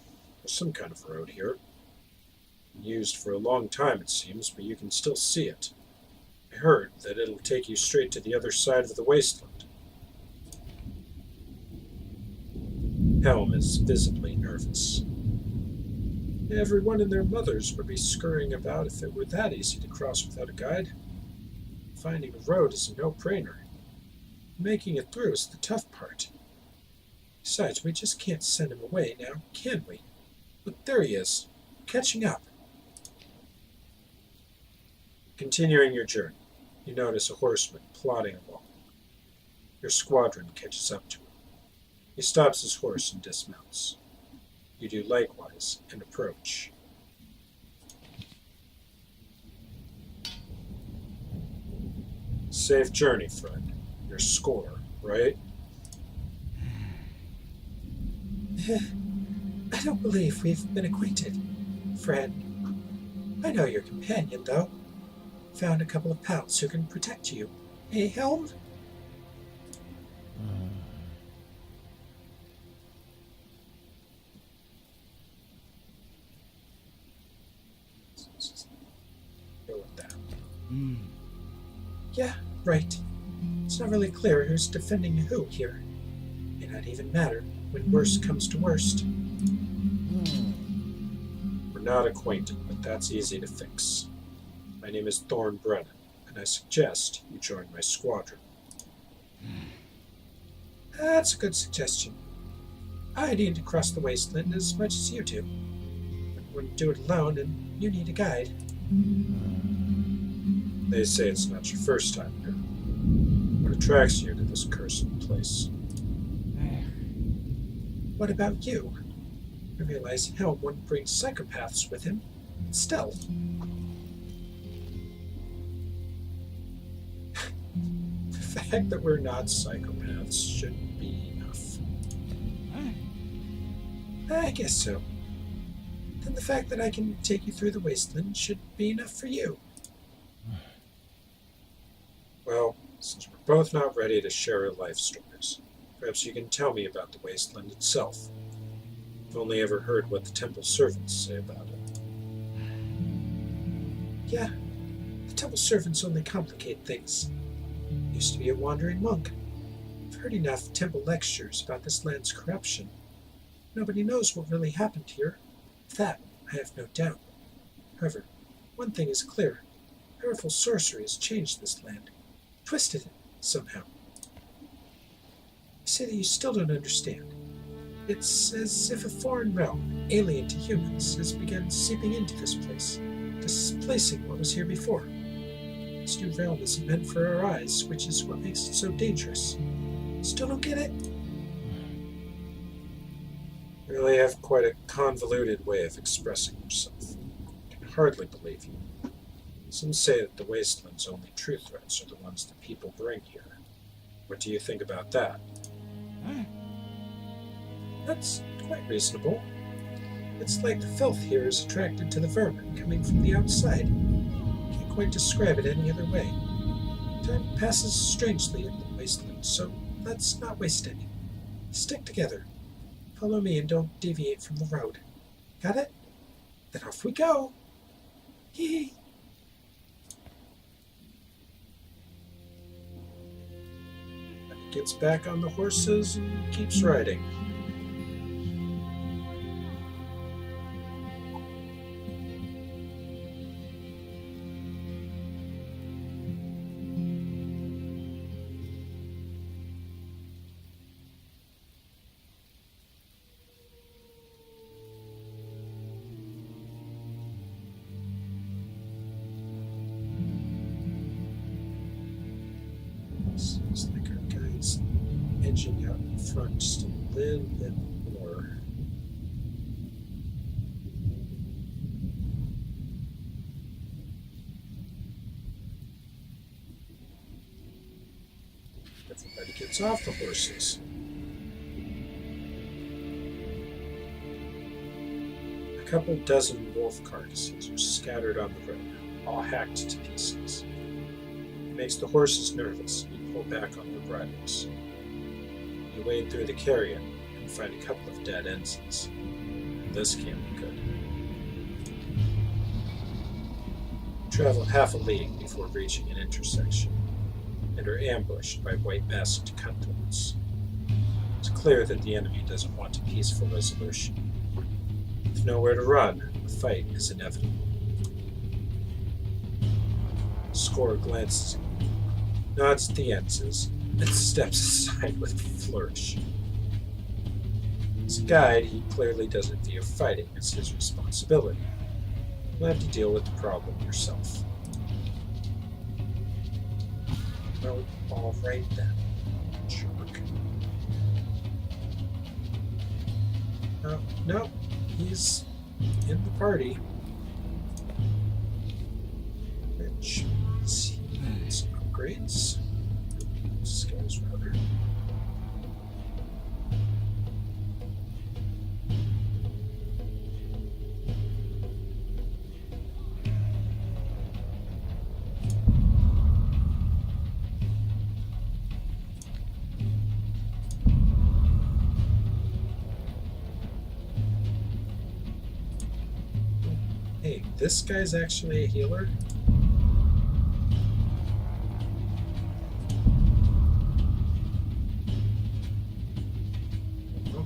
C: there's some kind of road here. Been used for a long time, it seems, but you can still see it. I heard that it'll take you straight to the other side of the wasteland. Helm is visibly nervous. Everyone and their mothers would be scurrying about if it were that easy to cross without a guide. Finding a road is a no-brainer. Making it through is the tough part. Besides, we just can't send him away now, can we? Look, there he is, catching up. Continuing your journey, you notice a horseman plodding along. Your squadron catches up to him. He stops his horse and dismounts. You do likewise and approach. Safe journey, friend. Your Score, right?
D: I don't believe we've been acquainted, friend. I know your companion, though. Found a couple of pals who can protect you. Hey, Helm? Yeah, right. It's not really clear who's defending who here. May not even matter when worst comes to worst.
C: We're not acquainted, but that's easy to fix. My name is Thorn Brennin, and I suggest you join my squadron.
D: That's a good suggestion. I need to cross the wasteland as much as you do. I wouldn't do it alone, and you need a guide.
C: They say it's not your first time here. What attracts you to this cursed place?
D: What about you? I realize Helm wouldn't bring psychopaths with him. Still.
C: The fact that we're not psychopaths shouldn't be enough.
D: I guess so. Then the fact that I can take you through the wasteland should be enough for you.
C: Well, since we're both not ready to share our life stories, perhaps you can tell me about the wasteland itself. I've only ever heard what the temple servants say about it.
D: Yeah, the temple servants only complicate things. I used to be a wandering monk. I've heard enough temple lectures about this land's corruption. Nobody knows what really happened here. Of that, I have no doubt. However, one thing is clear. Powerful sorcery has changed this land. Twisted it, somehow. You say that you still don't understand. It's as if a foreign realm, alien to humans, has begun seeping into this place, displacing what was here before. This new realm isn't meant for our eyes, which is what makes it so dangerous. Still don't get it?
C: You really have quite a convoluted way of expressing yourself. I can hardly believe you. Some say that the Wasteland's only true threats are the ones that people bring here. What do you think about that?
D: That's quite reasonable. It's like the filth here is attracted to the vermin coming from the outside. Can't quite describe it any other way. Time passes strangely in the wasteland, so let's not waste any. Stick together. Follow me and don't deviate from the road. Got it? Then off we go. Hee.
C: He gets back on the horses and keeps riding.
D: Seems like our guy's edging out in front just a little bit more.
C: Everybody gets off the horses. A couple dozen wolf carcasses are scattered on the road, all hacked to pieces. It makes the horses nervous. Pull back on their bridles. You wade through the carrion and find a couple of dead ensigns. This can't be good. You travel half a league before reaching an intersection and are ambushed by white-masked cutthroats. It's clear that the enemy doesn't want a peaceful resolution. With nowhere to run, a fight is inevitable. Score glances at you, nods at the ensigns, and steps aside with a flourish. As a guide, he clearly doesn't view fighting as his responsibility. You'll have to deal with the problem yourself.
D: Well, all right then, jerk. No, he's in the party. Which means he needs upgrades. Skills, rather. Hey, this guy's actually a healer?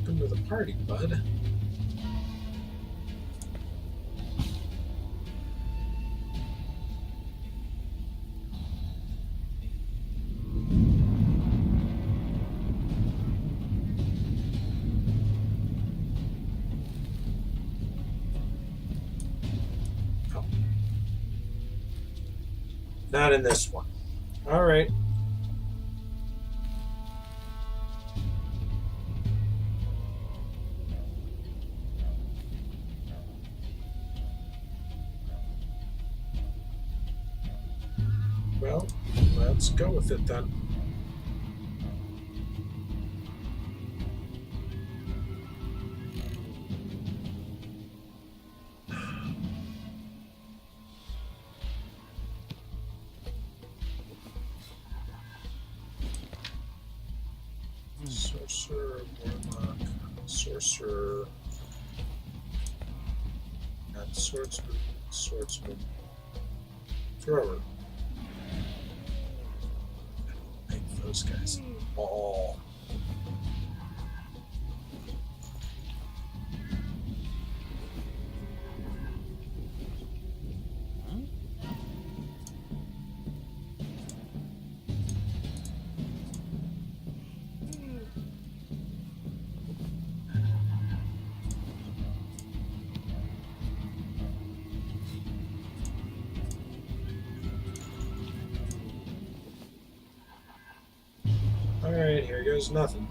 C: Welcome to the party, bud. Oh. Not in this one. All right. Well, let's go with it then. Sorcerer, Warlock, Sorcerer, and Swordsman, Thrower. Make those guys all. Alright, here goes nothing.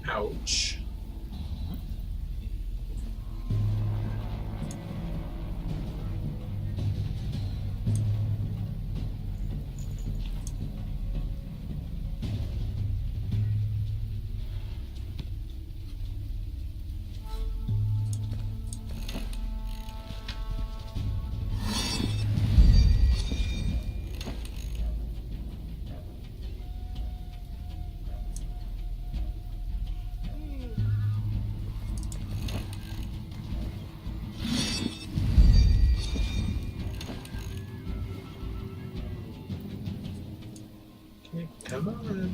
C: Ouch. Come on.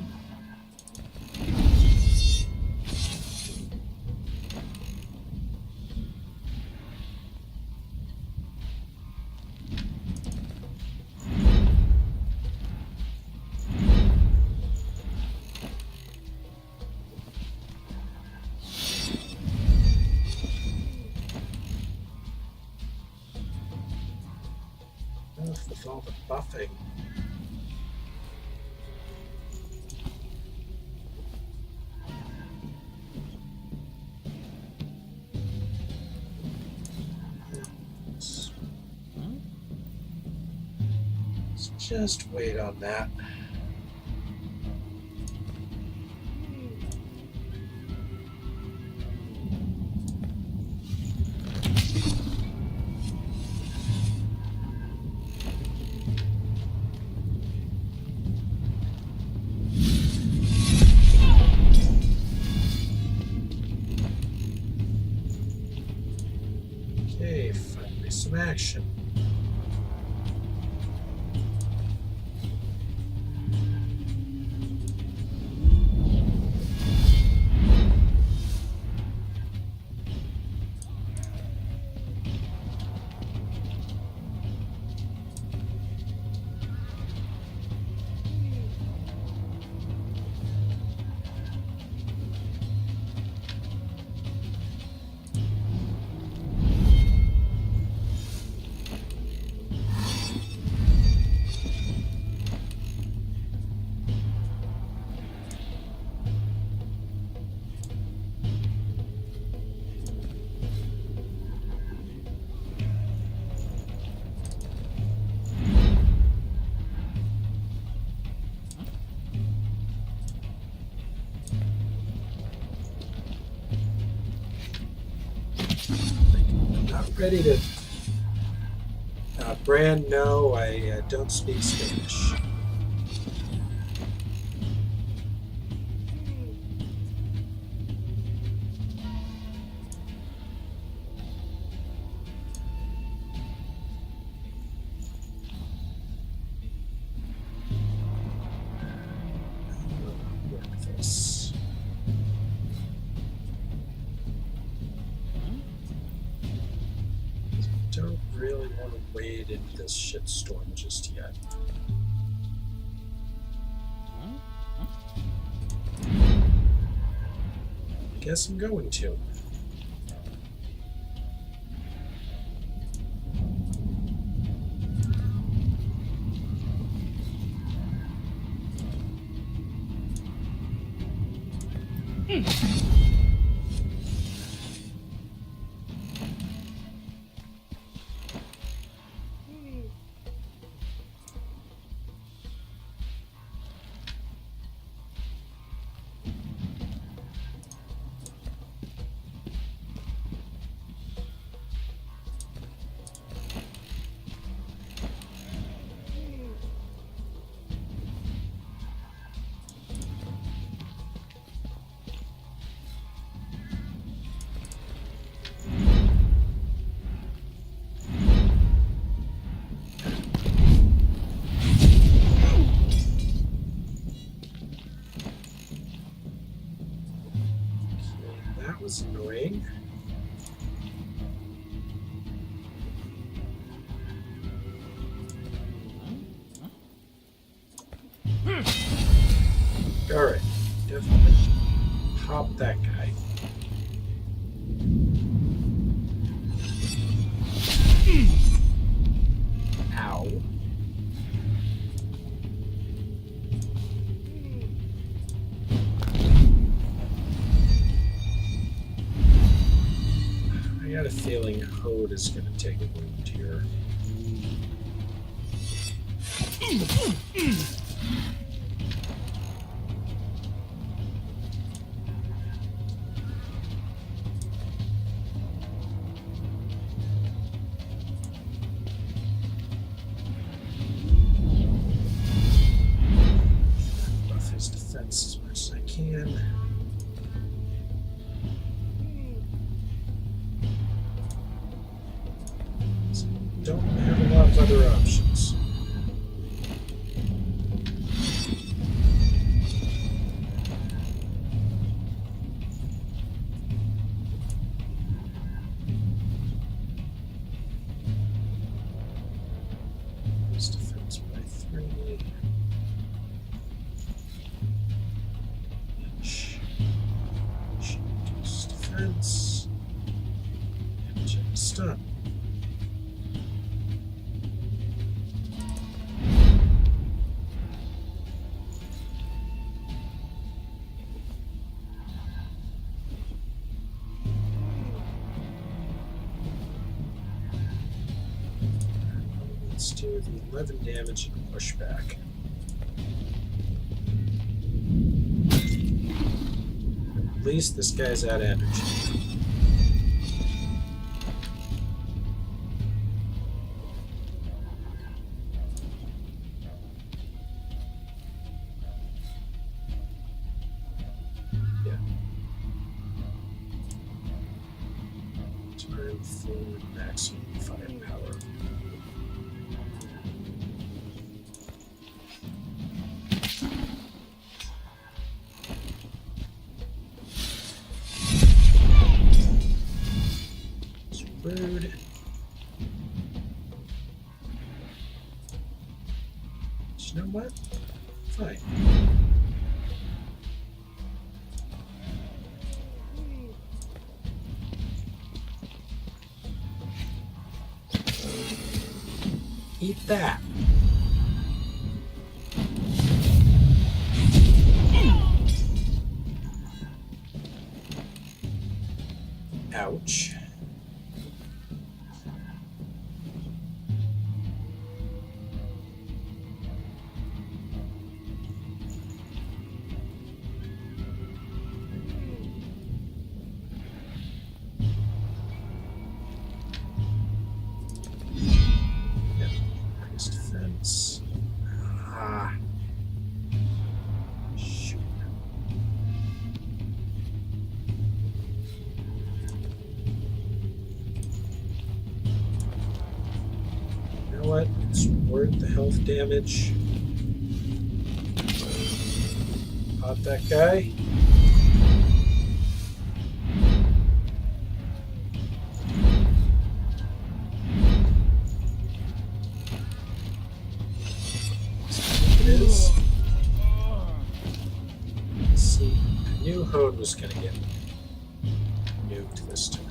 C: Enough with all the buffing. Just wait on that. Okay, finally some action. I'm not ready to... Bran, no, I don't speak Spanish. Work this. Don't really want to wade into this shitstorm just yet. Guess I'm going to. That was annoying. Alright, definitely pop that guy. Ow. I got a feeling Hode is going to take a wound here. Buff his defense as much as I can. Don't have a lot of other options. His defense by 3. Inch. Reduce defense. Damage and stun. Let's do the 11 damage and push back. At least this guy's out of energy. Yeah. Turn. Move forward, maximum firepower. It's rude. You know what? Fine. Eat that. Ouch. Shoot. You know what? It's worth the health damage. Pop that guy. Code was going to get nuked this time.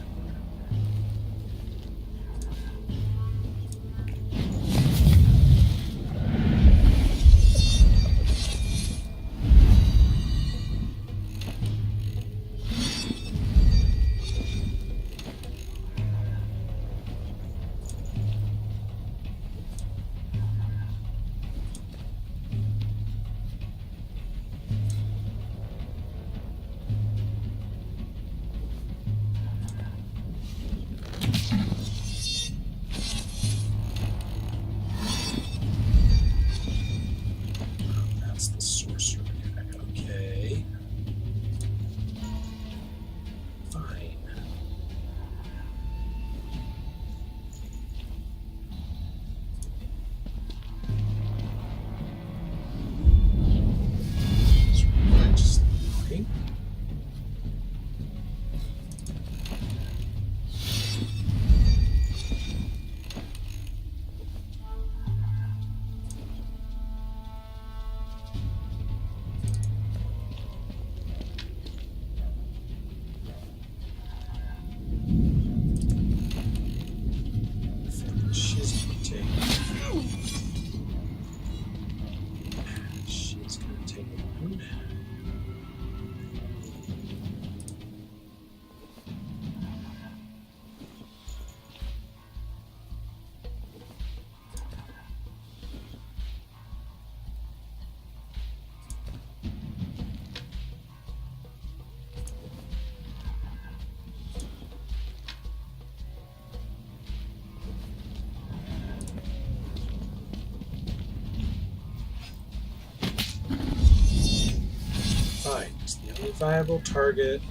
C: Fine, it's the only viable target.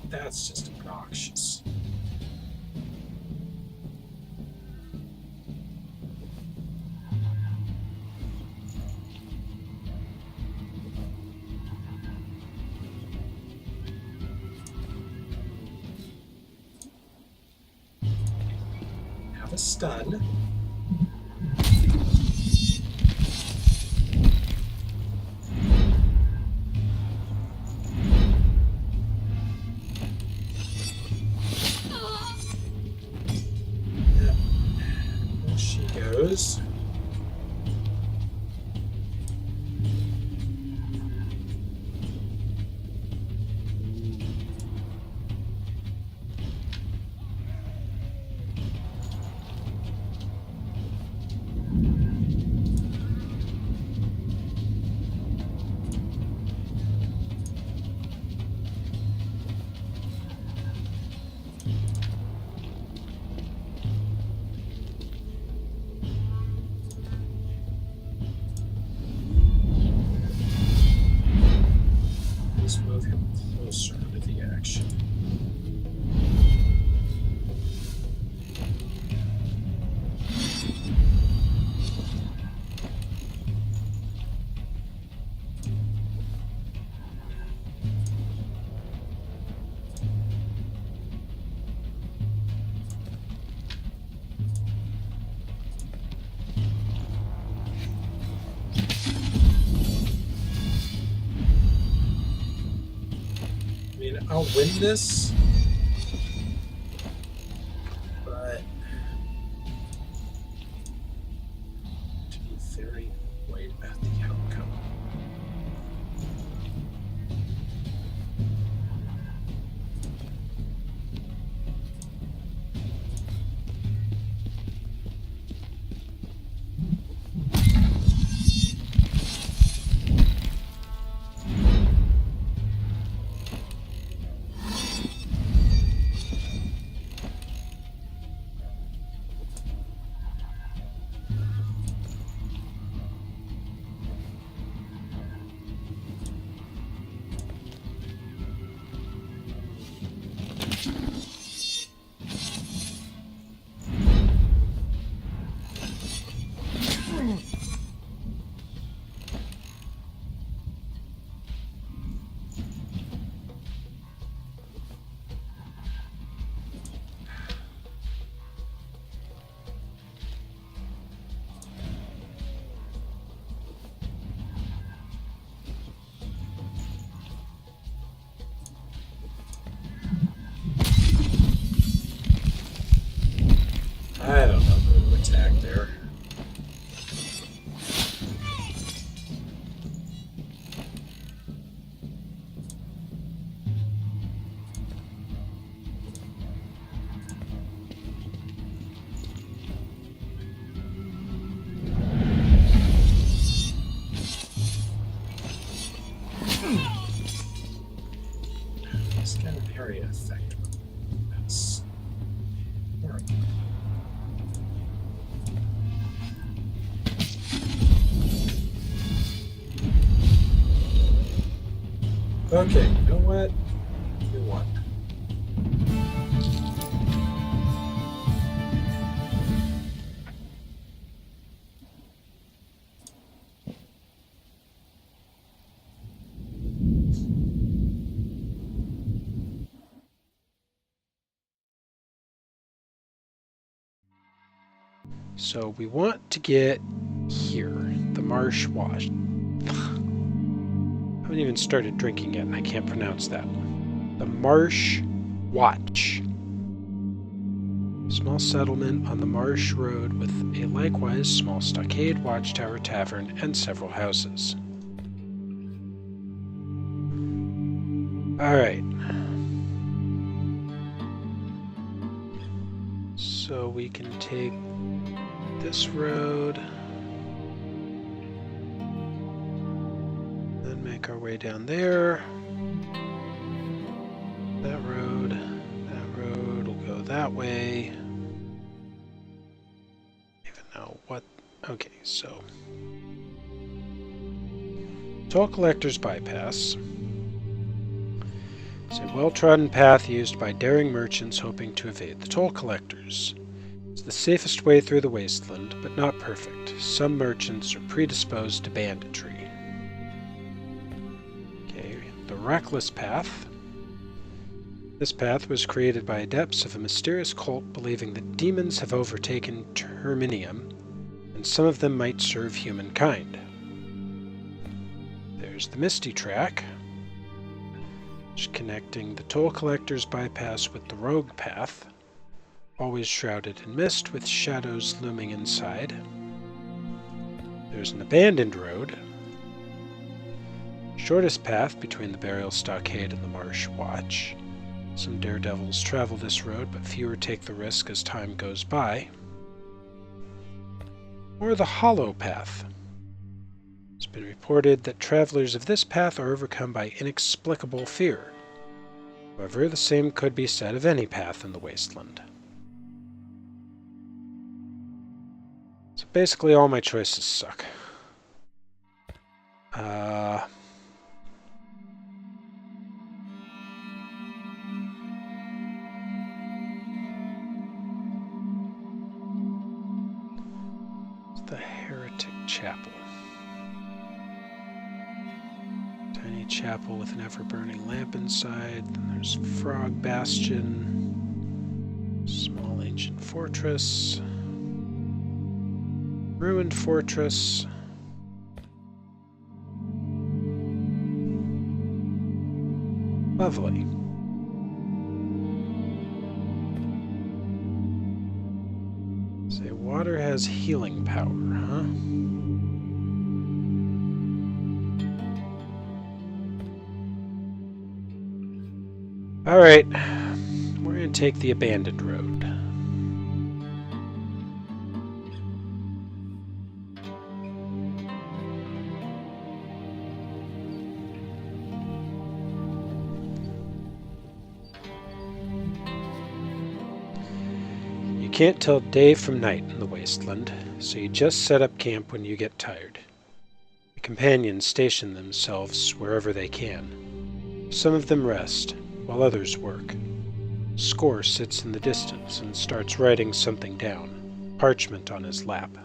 C: That's just obnoxious. Have a stun. I'll win this. But to be very worried about the outcome. I don't know who to attack there. It's kind of area effect. That's horrible. Okay, you know what? You won.
A: So we want to get here, the Marsh Watch. I haven't even started drinking yet, and I can't pronounce that. The Marsh Watch. Small settlement on the Marsh Road with a likewise small stockade, watchtower, tavern, and several houses. Alright. So we can take this road, then make our way down there. That road will go that way. Even know what. Okay, so Toll Collector's Bypass. It's a well-trodden path used by daring merchants hoping to evade the toll collectors. It's the safest way through the wasteland, but not perfect. Some merchants are predisposed to banditry. Okay, the Reckless Path. This path was created by adepts of a mysterious cult believing that demons have overtaken Terminium, and some of them might serve humankind. There's the Misty Track, connecting the Toll Collector's Bypass with the Rogue Path, always shrouded in mist with shadows looming inside. There's an abandoned road, shortest path between the Burial Stockade and the Marsh Watch. Some daredevils travel this road, but fewer take the risk as time goes by. Or the Hollow Path. It's been reported that travelers of this path are overcome by inexplicable fear. However, the same could be said of any path in the wasteland. So basically all my choices suck. It's the Heretic Chapel. Tiny chapel with an ever-burning lamp inside. Then there's Frog Bastion. Small ancient fortress. Ruined fortress. Lovely. water has healing power, huh? Alright, we're going to take the abandoned road. You can't tell day from night in the Wasteland, so you just set up camp when you get tired. The companions station themselves wherever they can. Some of them rest, while others work. Score sits in the distance and starts writing something down, parchment on his lap.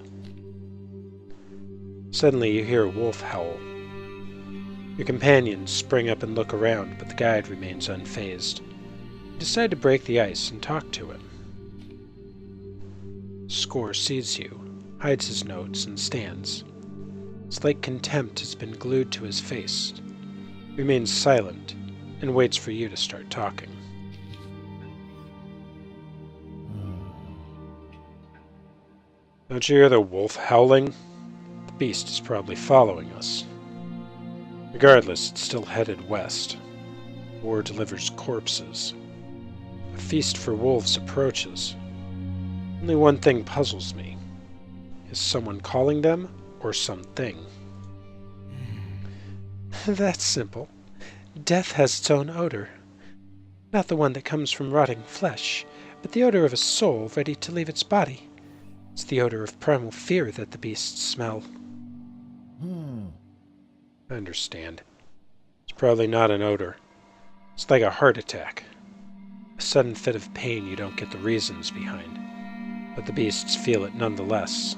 A: Suddenly you hear a wolf howl. Your companions spring up and look around, but the guide remains unfazed. You decide to break the ice and talk to it. Score sees you, hides his notes, and stands. It's like contempt has been glued to his face. He remains silent and waits for you to start talking. Don't you hear the wolf howling? The beast is probably following us. Regardless, it's still headed west. War delivers corpses. A feast for wolves approaches. Only one thing puzzles me. Is someone calling them, or something?
E: That's simple. Death has its own odor. Not the one that comes from rotting flesh, but the odor of a soul ready to leave its body. It's the odor of primal fear that the beasts smell.
A: I understand. It's probably not an odor. It's like a heart attack. A sudden fit of pain you don't get the reasons behind. But the beasts feel it nonetheless.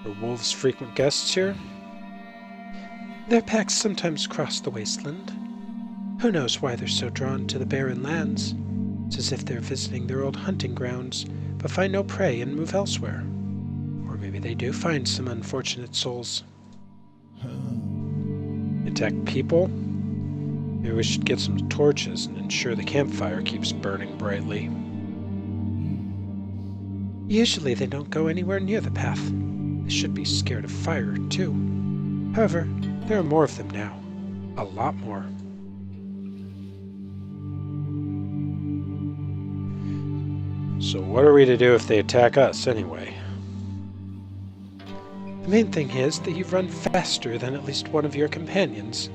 A: Are wolves frequent guests here?
E: Their packs sometimes cross the wasteland. Who knows why they're so drawn to the barren lands? It's as if they're visiting their old hunting grounds, but find no prey and move elsewhere. Or maybe they do find some unfortunate souls.
A: Attack people? Maybe we should get some torches and ensure the campfire keeps burning brightly.
E: Usually they don't go anywhere near the path. They should be scared of fire, too. However, there are more of them now. A lot more.
A: So what are we to do if they attack us, anyway?
E: The main thing is that you run faster than at least one of your companions.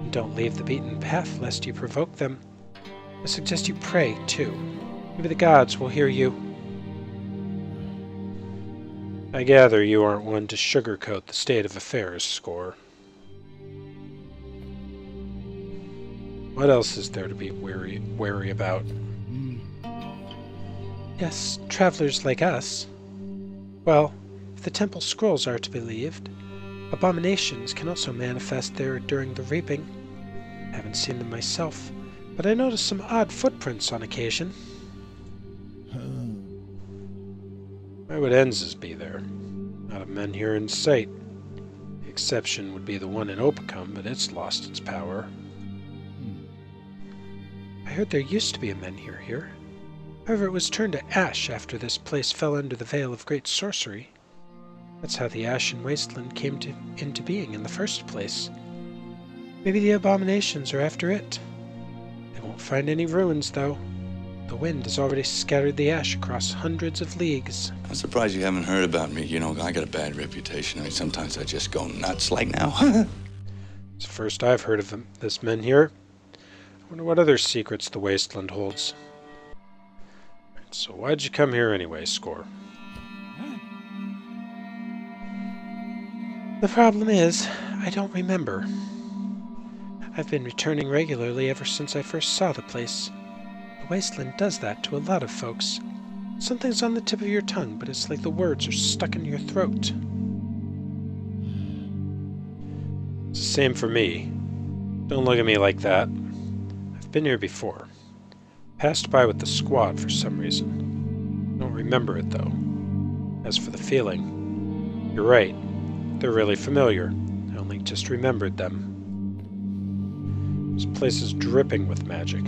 E: And don't leave the beaten path lest you provoke them. I suggest you pray, too. Maybe the gods will hear you.
A: I gather you aren't one to sugarcoat the state of affairs, Score. What else is there to be wary about?
E: Yes, travelers like us. Well, if the temple scrolls are to be believed, abominations can also manifest there during the reaping. I haven't seen them myself, but I noticed some odd footprints on occasion.
A: Why would Enz's be there? Not a menhir in sight. The exception would be the one in Opicum, but it's lost its power.
E: I heard there used to be a menhir here. However, it was turned to ash after this place fell under the veil of great sorcery. That's how the Ashen Wasteland came into being in the first place. Maybe the abominations are after it. They won't find any ruins, though. The wind has already scattered the ash across hundreds of leagues.
F: I'm surprised you haven't heard about me. You know, I got a bad reputation. I mean, sometimes I just go nuts, like now.
A: It's the first I've heard of this menhir. I wonder what other secrets the Wasteland holds. So why'd you come here anyway, Score?
E: The problem is, I don't remember. I've been returning regularly ever since I first saw the place. The Wasteland does that to a lot of folks. Something's on the tip of your tongue, but it's like the words are stuck in your throat.
A: It's the same for me. Don't look at me like that. I've been here before. Passed by with the squad for some reason. Don't remember it, though. As for the feeling, you're right. They're really familiar. I only just remembered them. This place is dripping with magic.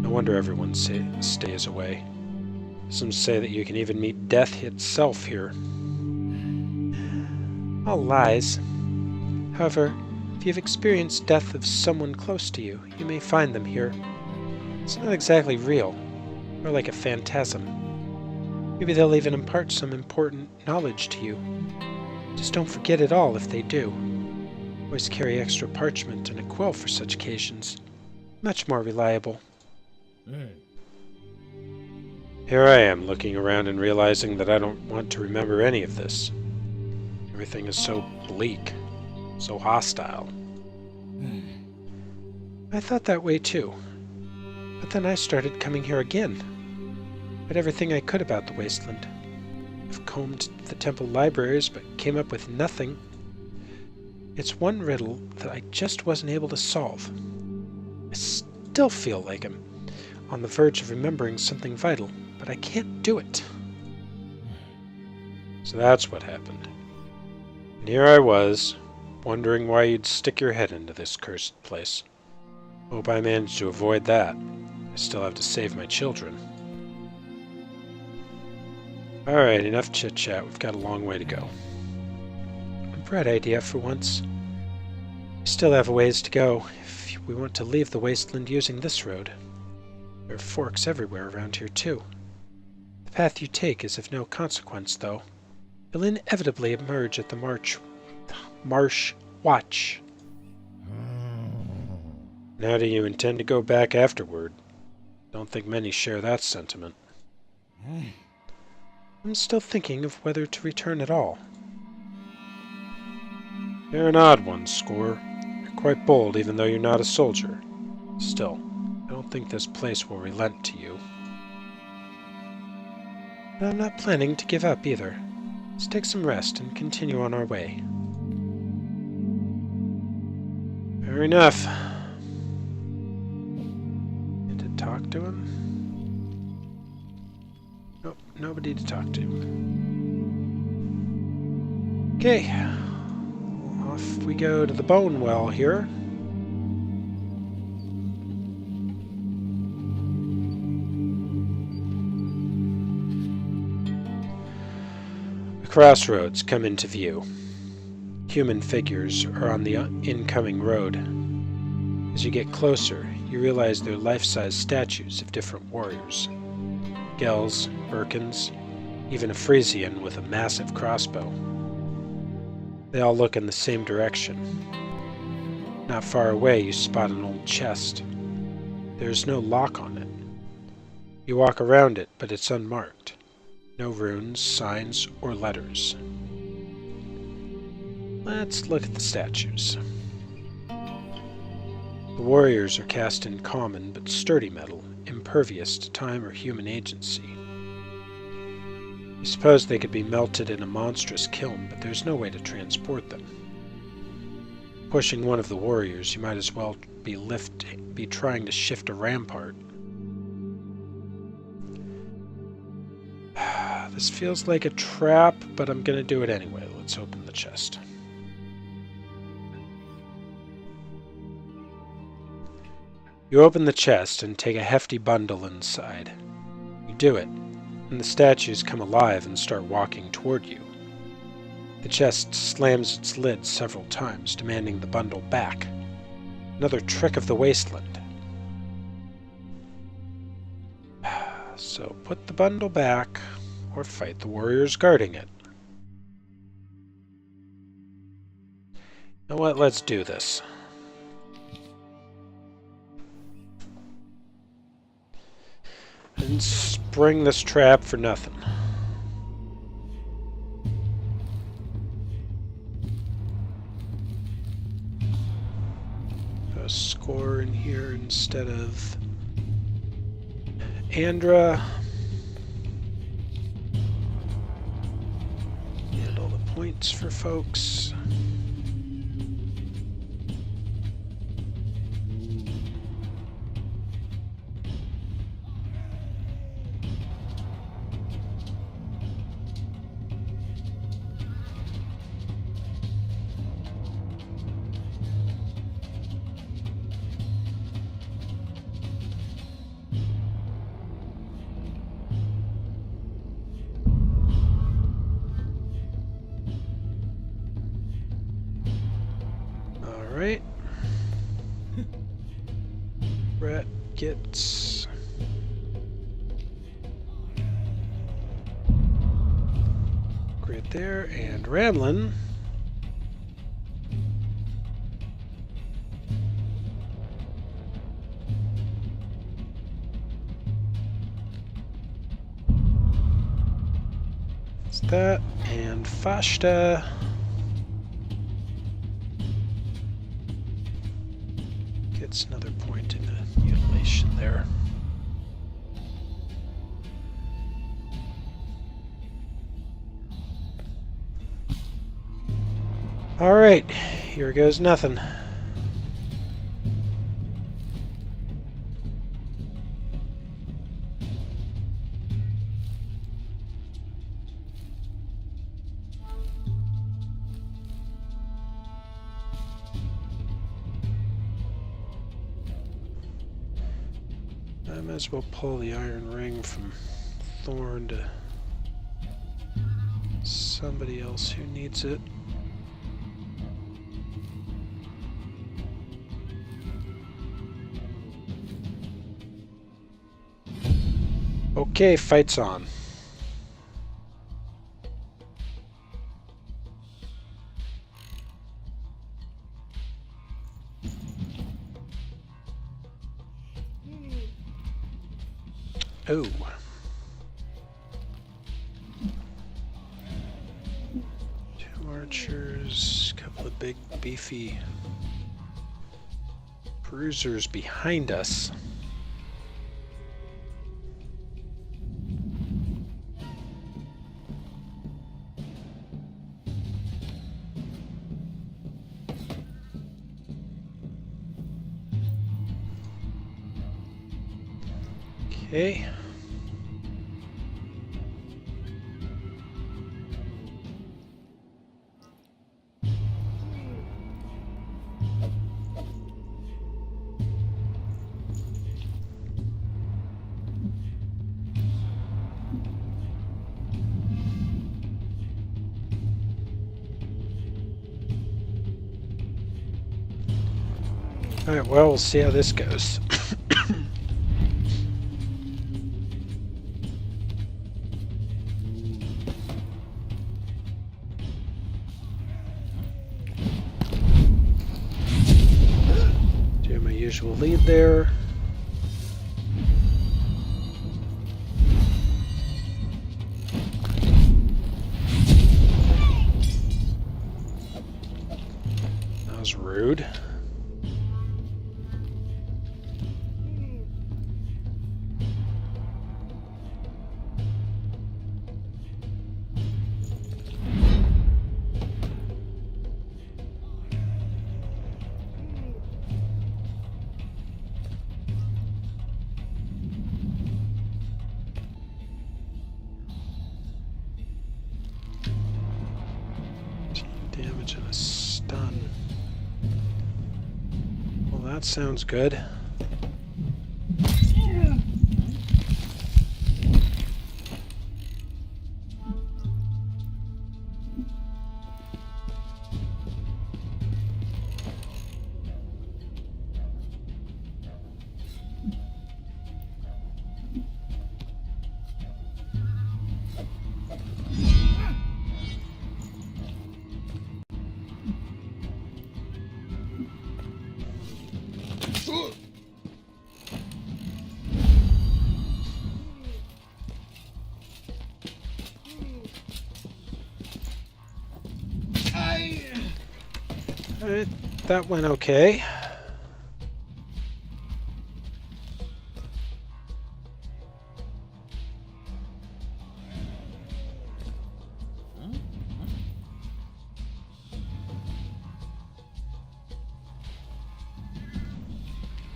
E: No wonder everyone stays away. Some say that you can even meet death itself here. All lies. However, if you've experienced death of someone close to you, you may find them here. It's not exactly real, more like a phantasm. Maybe they'll even impart some important knowledge to you. Just don't forget it all if they do. Always carry extra parchment and a quill for such occasions. Much more reliable. Here I am, looking around and realizing that I don't want to remember any of this. Everything is so bleak, so hostile. I thought that way too. But then I started coming here again. Read everything I could about the Wasteland. I've combed the temple libraries, but came up with nothing. It's one riddle that I just wasn't able to solve. I still feel like I'm on the verge of remembering something vital, but I can't do it. So that's what happened. And here I was, wondering why you'd stick your head into this cursed place. Hope I managed to avoid that. I still have to save my children. Alright, enough chit-chat. We've got a long way to go. A bright idea for once. We still have a ways to go if we want to leave the wasteland using this road. There are forks everywhere around here, too. The path you take is of no consequence, though. You'll inevitably emerge at the Marsh Watch. And how do you intend to go back afterward? Don't think many share that sentiment. I'm still thinking of whether to return at all. You're an odd one, Score. You're quite bold, even though you're not a soldier. Still, I don't think this place will relent to you. But I'm not planning to give up either. Let's take some rest and continue on our way. Fair enough. Need to talk to him? Nope, nobody to talk to. Okay. Off we go to the bone well here. The crossroads come into view. Human figures are on the incoming road. As you get closer, you realize they're life-size statues of different warriors. Gells, Birkins, even a Frisian with a massive crossbow. They all look in the same direction. Not far away, you spot an old chest. There's no lock on it. You walk around it, but it's unmarked. No runes, signs, or letters. Let's look at the statues. The warriors are cast in common but sturdy metal, impervious to time or human agency. You suppose they could be melted in a monstrous kiln, but there's no way to transport them. Pushing one of the warriors, you might as well be trying to shift a rampart. This feels like a trap, but I'm gonna do it anyway. Let's open the chest. You open the chest and take a hefty bundle inside. You do it, and the statues come alive and start walking toward you. The chest slams its lid several times, demanding the bundle back. Another trick of the Wasteland. So put the bundle back, or fight the warriors guarding it. You know what? Let's do this. And spring this trap for nothing. Put a Score in here instead of Andra. Get all the points for folks. Alright. Rat gets... Right there, and Ramlin. That's that, and Foshta. Gets another point in the mutilation there. Alright, here goes nothing. I might as well pull the iron ring from Thorn to somebody else who needs it. Okay, fight's on. Oh. 2 archers, a couple of big beefy bruisers behind us. Okay. Alright, well, we'll see how this goes. Do my usual lead there. That was rude. Damage and a stun. Well, that sounds good. Alright, that went okay.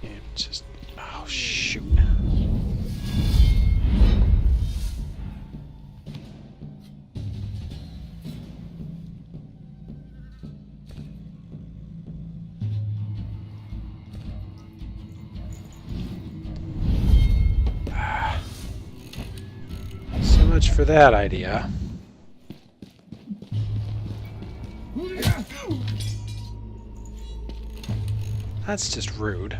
E: Yeah, just... oh, shoot. Much for that idea. That's just rude.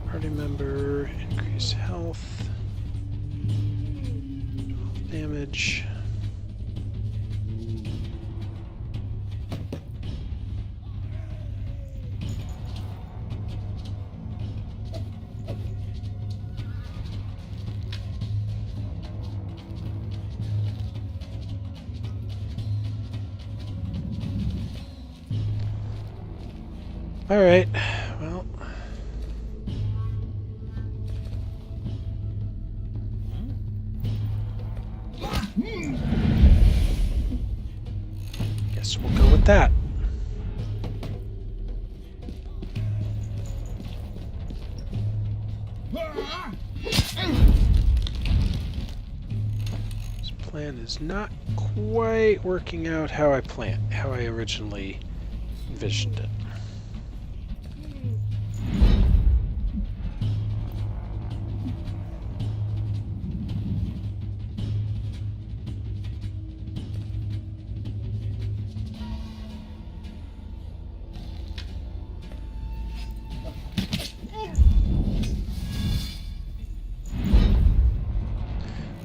E: Party member, increase health, damage. All right, well. Guess we'll go with that. This plan is not quite working out how I originally envisioned it.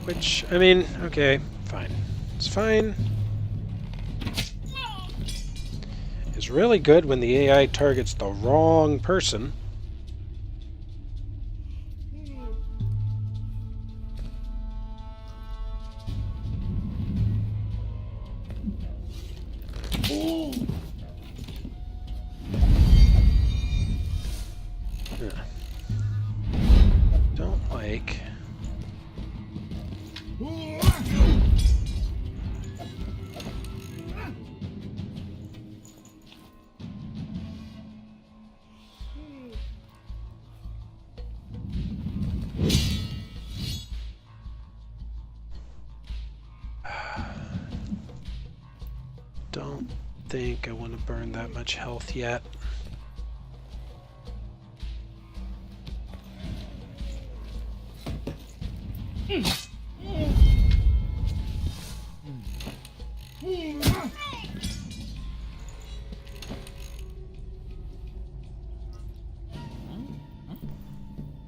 E: Which, I mean, okay, fine. It's fine. It's really good when the AI targets the wrong person. Don't like... Don't think I want to burn that much health yet.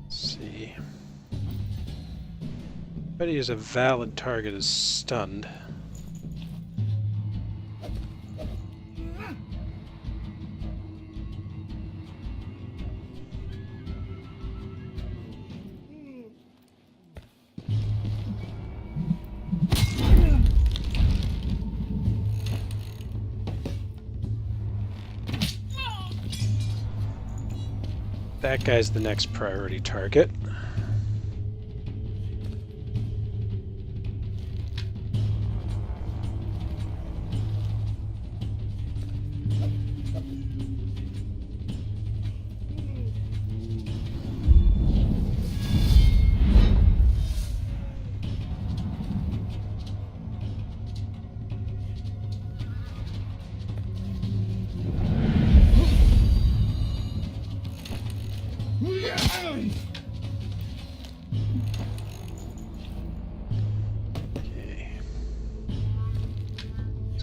E: See. Anybody who's a valid target is stunned. That guy's the next priority target.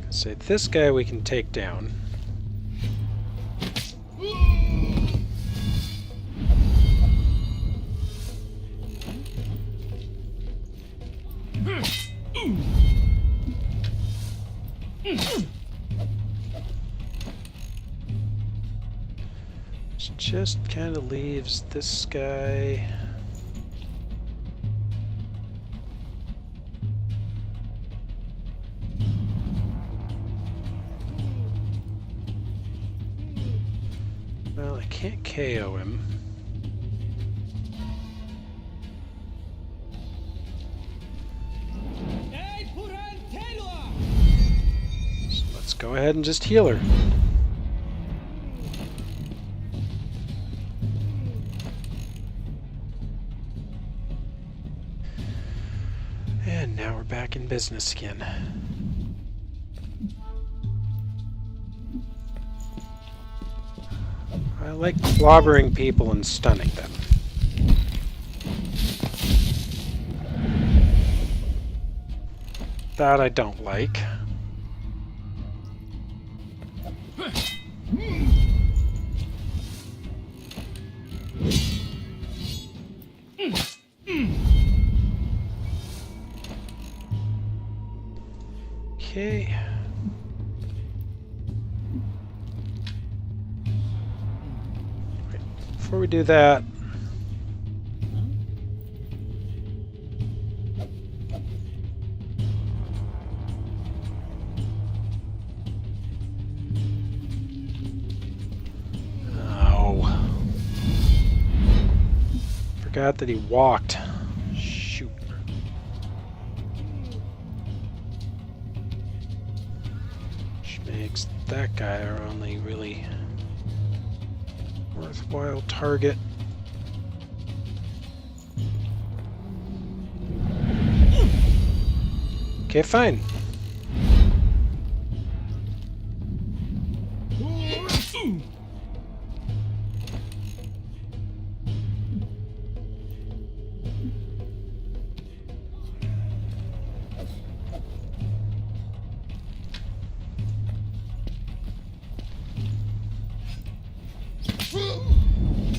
E: So this guy we can take down. Which just kind of leaves this guy. Well, I can't KO him. So let's go ahead and just heal her. And now we're back in business again. I like clobbering people and stunning them. That I don't like. Okay. Wait, before we do that, forgot that he walked. Shoot. Which makes that guy our only really worthwhile target. Okay, fine.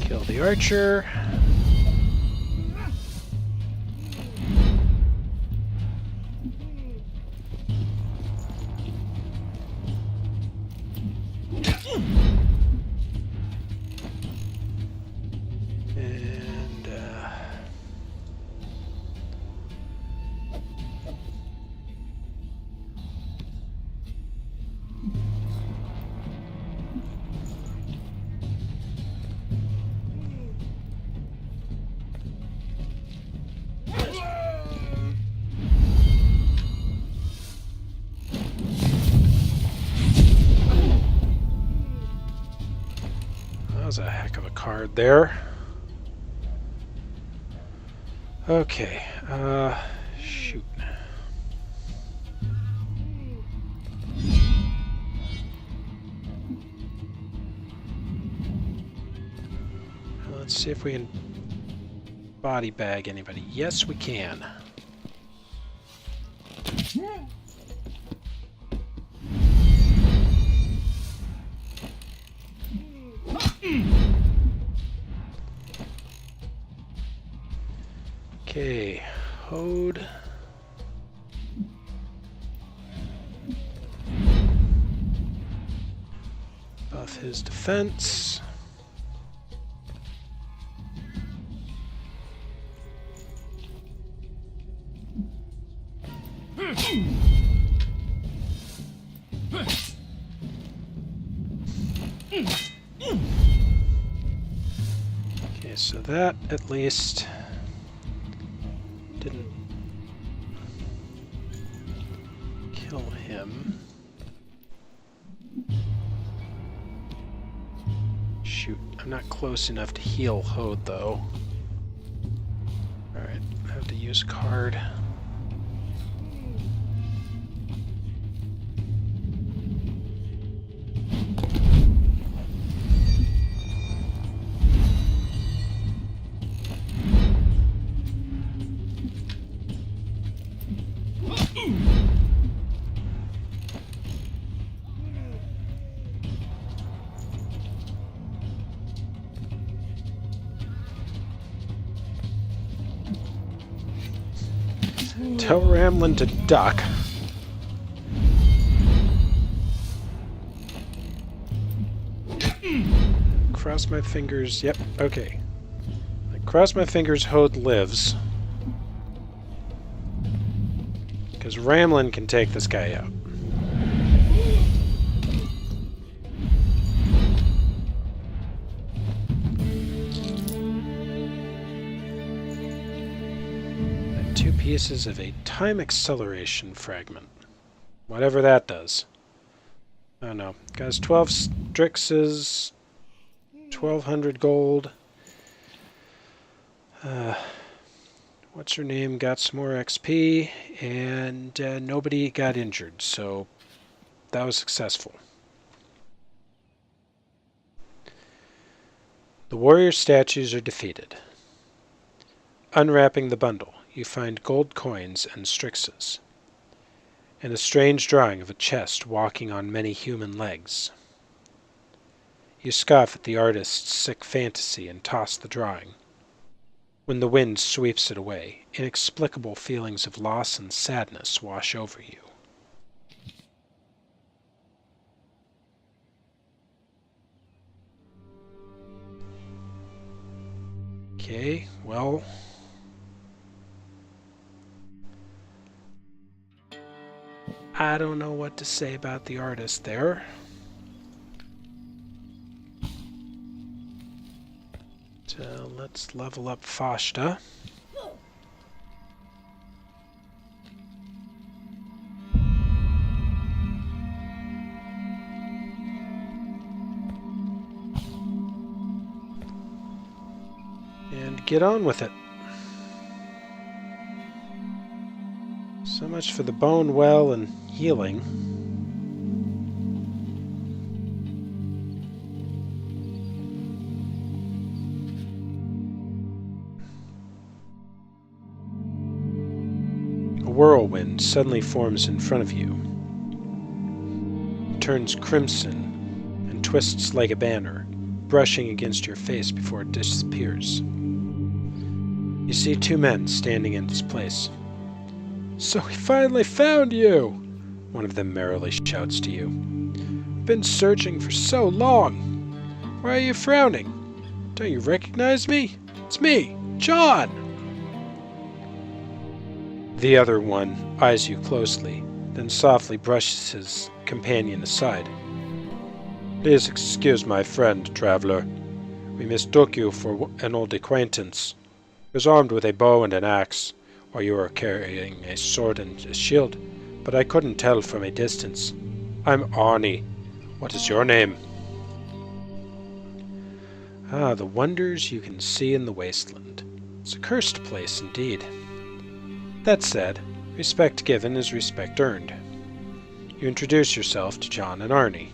E: Kill the archer. And that was a heck of a card there. Okay, shoot. Let's see if we can body bag anybody. Yes, we can. Okay, Hode. Buff his defense. Okay, so that at least didn't kill him. Shoot, I'm not close enough to heal Hode though. Alright, I have to use a card. Tell Ramlin to duck. Cross my fingers. Yep, okay. I cross my fingers Hode lives. Because Ramlin can take this guy out. Pieces of a time acceleration fragment. Whatever that does. I don't know. Guys, 12 Strixes, 1200 gold. What's her name? Got some more XP, and nobody got injured, so that was successful. The warrior statues are defeated. Unwrapping the bundle. You find gold coins and Strixes. and a strange drawing of a chest walking on many human legs. You scoff at the artist's sick fantasy and toss the drawing. When the wind sweeps it away, inexplicable feelings of loss and sadness wash over you. Okay, well, I don't know what to say about the artist there. So let's level up Foshta. And get on with it. So much for the bone well and healing. A whirlwind suddenly forms in front of you. It turns crimson and twists like a banner, brushing against your face before it disappears. You see two men standing in its place. "So we finally found you!" one of them merrily shouts to you. "Been searching for so long! Why are you frowning? Don't you recognize me? It's me, John!" The other one eyes you closely, then softly brushes his companion aside. "Please excuse my friend, traveler. We mistook you for an old acquaintance. He was armed with a bow and an axe, while you were carrying a sword and a shield, but I couldn't tell from a distance. I'm Arnie. What is your name?" Ah, the wonders you can see in the Wasteland. It's a cursed place indeed. That said, respect given is respect earned. You introduce yourself to John and Arnie,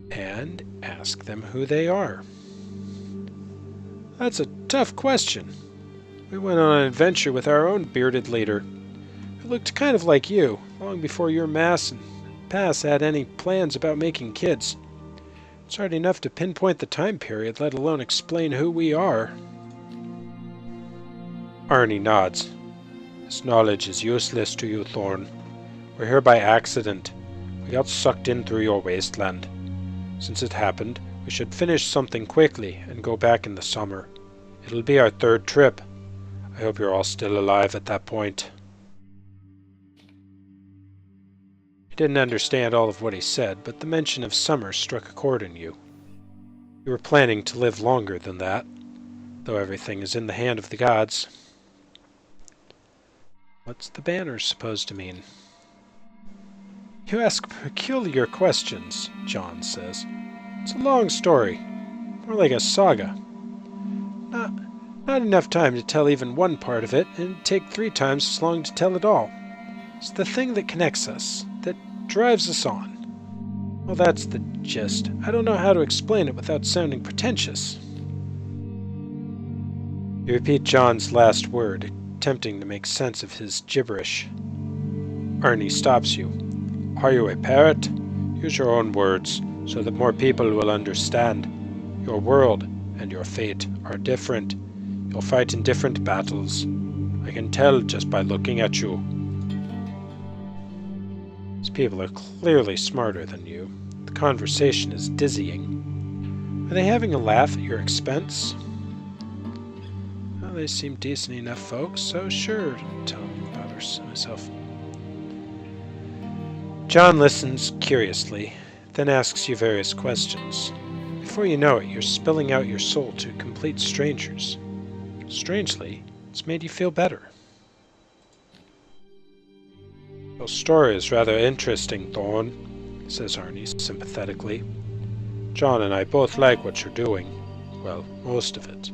E: and ask them who they are. That's a tough question. We went on an adventure with our own bearded leader, who looked kind of like you, long before your mass and pass had any plans about making kids. It's hard enough to pinpoint the time period, let alone explain who we are. Arnie nods. "This knowledge is useless to you, Thorn. We're here by accident. We got sucked in through your wasteland. Since it happened, we should finish something quickly and go back in the summer. It'll be our third trip. I hope you're all still alive at that point." You didn't understand all of what he said, but the mention of summer struck a chord in you. You were planning to live longer than that, though everything is in the hand of the gods. What's the banner supposed to mean? "You ask peculiar questions," John says. "It's a long story, more like a saga. Not enough time to tell even one part of it, and it'd take 3 times as long to tell it all. It's the thing that connects us, that drives us on. Well, that's the gist. I don't know how to explain it without sounding pretentious." You repeat John's last word, attempting to make sense of his gibberish. Arnie stops you. "Are you a parrot? Use your own words, so that more people will understand. Your world and your fate are different. You'll fight in different battles. I can tell just by looking at you." These people are clearly smarter than you. The conversation is dizzying. Are they having a laugh at your expense? Well, they seem decent enough folks, so sure, tell them about myself. John listens curiously, then asks you various questions. Before you know it, you're spilling out your soul to complete strangers. Strangely, it's made you feel better. "Your story is rather interesting, Thorn," says Arnie sympathetically. "John and I both like what you're doing. Well, most of it.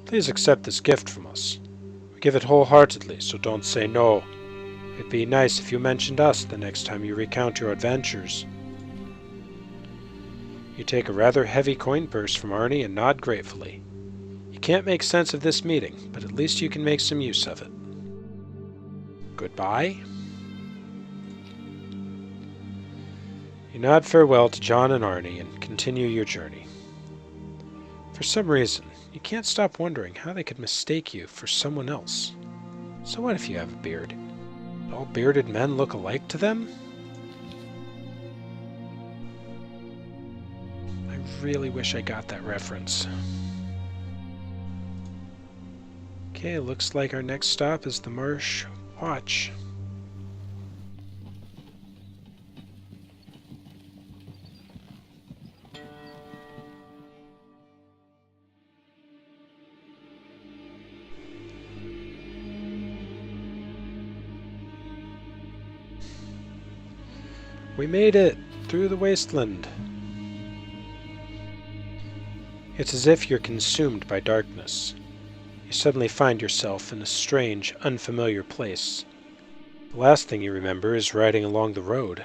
E: Please accept this gift from us. We give it wholeheartedly, so don't say no. It'd be nice if you mentioned us the next time you recount your adventures." You take a rather heavy coin purse from Arnie and nod gratefully. You can't make sense of this meeting, but at least you can make some use of it. Goodbye. You nod farewell to John and Arnie and continue your journey. For some reason, you can't stop wondering how they could mistake you for someone else. So what if you have a beard? Do all bearded men look alike to them? I really wish I got that reference. Okay, looks like our next stop is the Marsh Watch. We made it through the wasteland. It's as if you're consumed by darkness. You suddenly find yourself in a strange, unfamiliar place. The last thing you remember is riding along the road.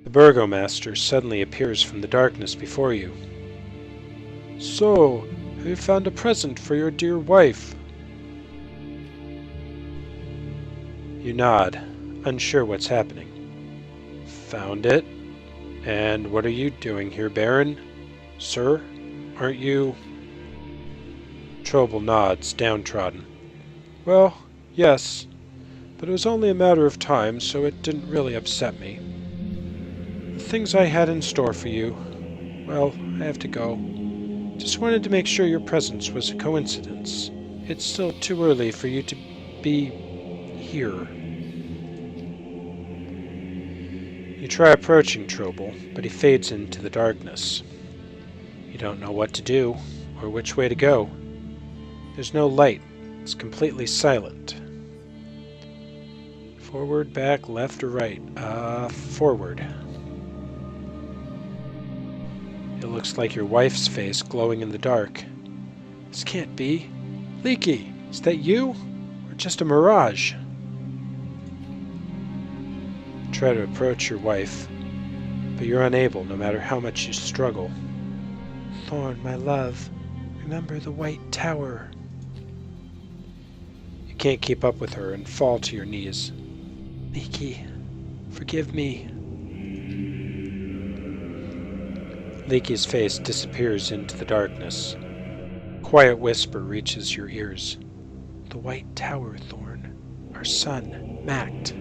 E: The burgomaster suddenly appears from the darkness before you. So, have you found a present for your dear wife? You nod, unsure what's happening. Found it? And what are you doing here, Baron? Sir, aren't you... Trobel nods, downtrodden. Well, yes, but it was only a matter of time, so it didn't really upset me. The things I had in store for you, well, I have to go. Just wanted to make sure your presence was a coincidence. It's still too early for you to be here. You try approaching Trobel, but he fades into the darkness. You don't know what to do, or which way to go. There's no light. It's completely silent. Forward, back, left, or right? Forward. It looks like your wife's face glowing in the dark. This can't be. Leaky, is that you? Or just a mirage? Try to approach your wife, but you're unable no matter how much you struggle. Thorn, my love, remember the White Tower. You can't keep up with her and fall to your knees. Leaky, forgive me. Leaky's face disappears into the darkness. A quiet whisper reaches your ears. The White Tower, Thorn. Our son, Mact.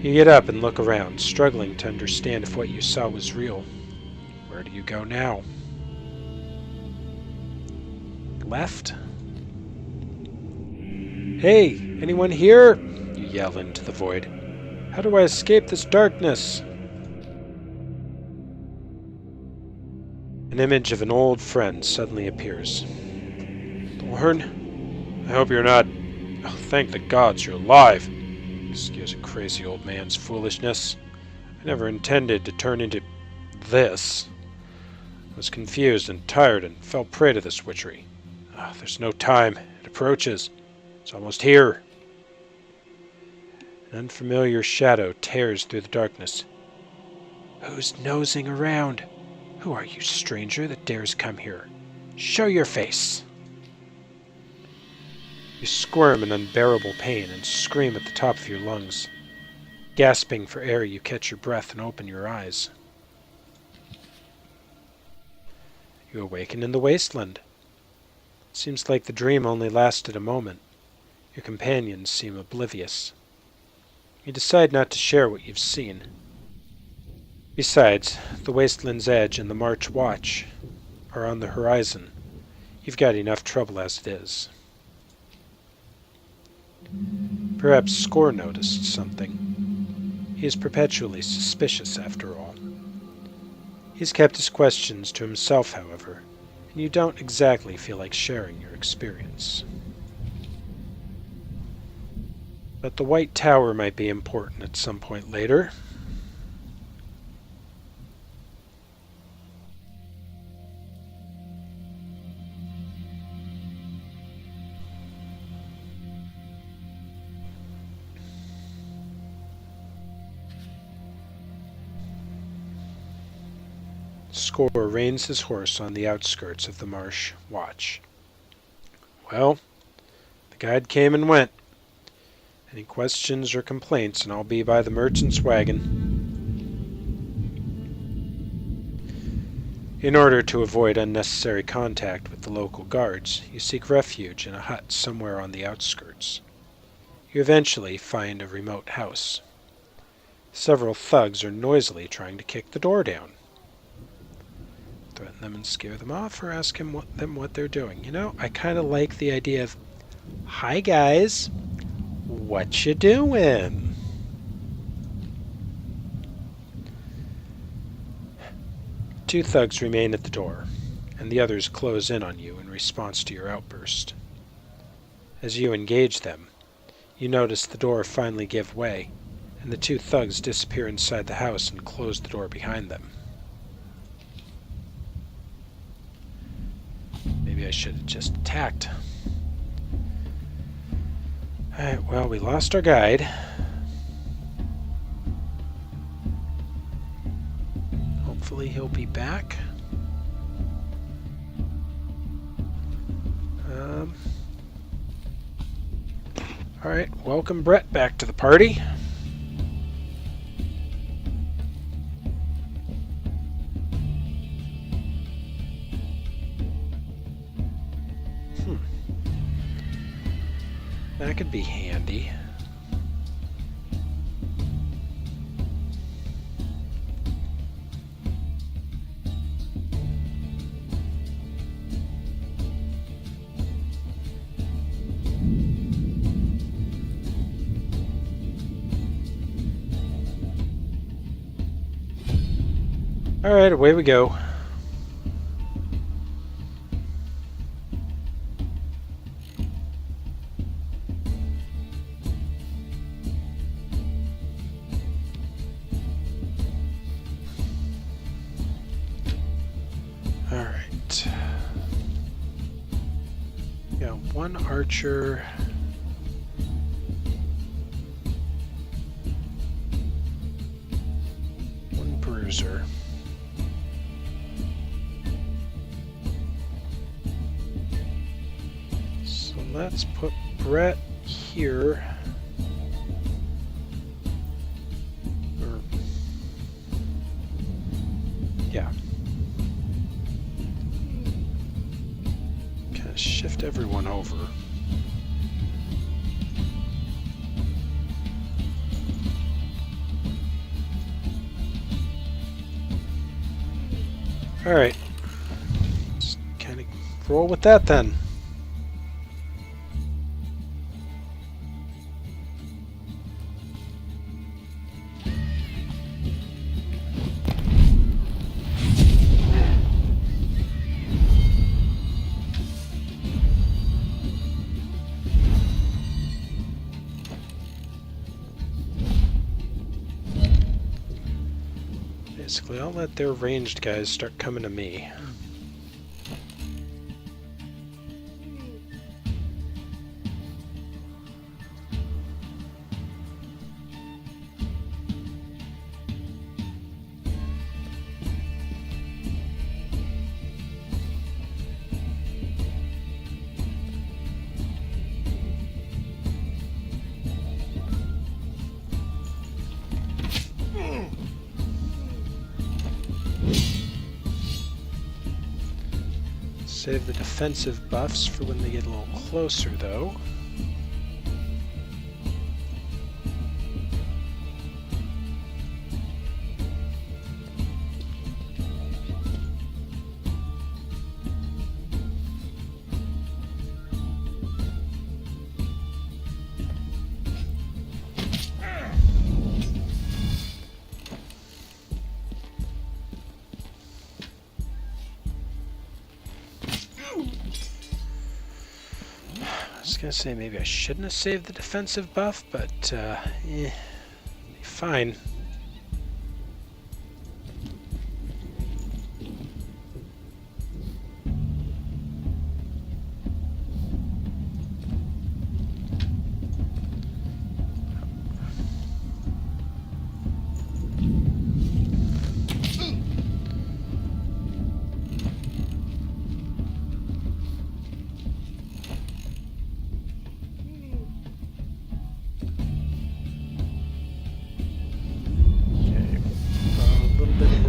E: You get up and look around, struggling to understand if what you saw was real. Where do you go now? Left? Hey, anyone here? You yell into the void. How do I escape this darkness? An image of an old friend suddenly appears. Thorn? I hope you're not... Oh, thank the gods you're alive. Excuse a crazy old man's foolishness. I never intended to turn into this. I was confused and tired and fell prey to this witchery. There's no time. It approaches. It's almost here. An unfamiliar shadow tears through the darkness. Who's nosing around? Who are you, stranger, that dares come here? Show your face! You squirm in unbearable pain and scream at the top of your lungs. Gasping for air, you catch your breath and open your eyes. You awaken in the wasteland. It seems like the dream only lasted a moment. Your companions seem oblivious. You decide not to share what you've seen. Besides, the Wasteland's Edge and the Marsh Watch are on the horizon. You've got enough trouble as it is. Perhaps Score noticed something. He is perpetually suspicious, after all. He's kept his questions to himself, however, and you don't exactly feel like sharing your experience. But the White Tower might be important at some point later. Score reins his horse on the outskirts of the Marsh Watch. Well, the guide came and went, Any questions or complaints, and I'll be by the merchant's wagon. In order to avoid unnecessary contact with the local guards, you seek refuge in a hut somewhere on the outskirts. You eventually find a remote house. Several thugs are noisily trying to kick the door down. Threaten them and scare them off, or ask them what they're doing. You know, I kind of like the idea of, "Hi guys, what you doing?" Two thugs remain at the door, and the others close in on you in response to your outburst. As you engage them, you notice the door finally give way, and the two thugs disappear inside the house and close the door behind them. Maybe I should have just attacked. Alright, well, we lost our guide. Hopefully he'll be back. Alright, welcome Brett back to the party. That could be handy. All right, away we go. All right. Got one archer. One bruiser. Let's put Brett here. Yeah. Kind of shift everyone over. All right. Just kind of roll with that then. Basically, I'll let their ranged guys start coming to me. Save the defensive buffs for when they get a little closer, though. I was gonna say maybe I shouldn't have saved the defensive buff, but fine.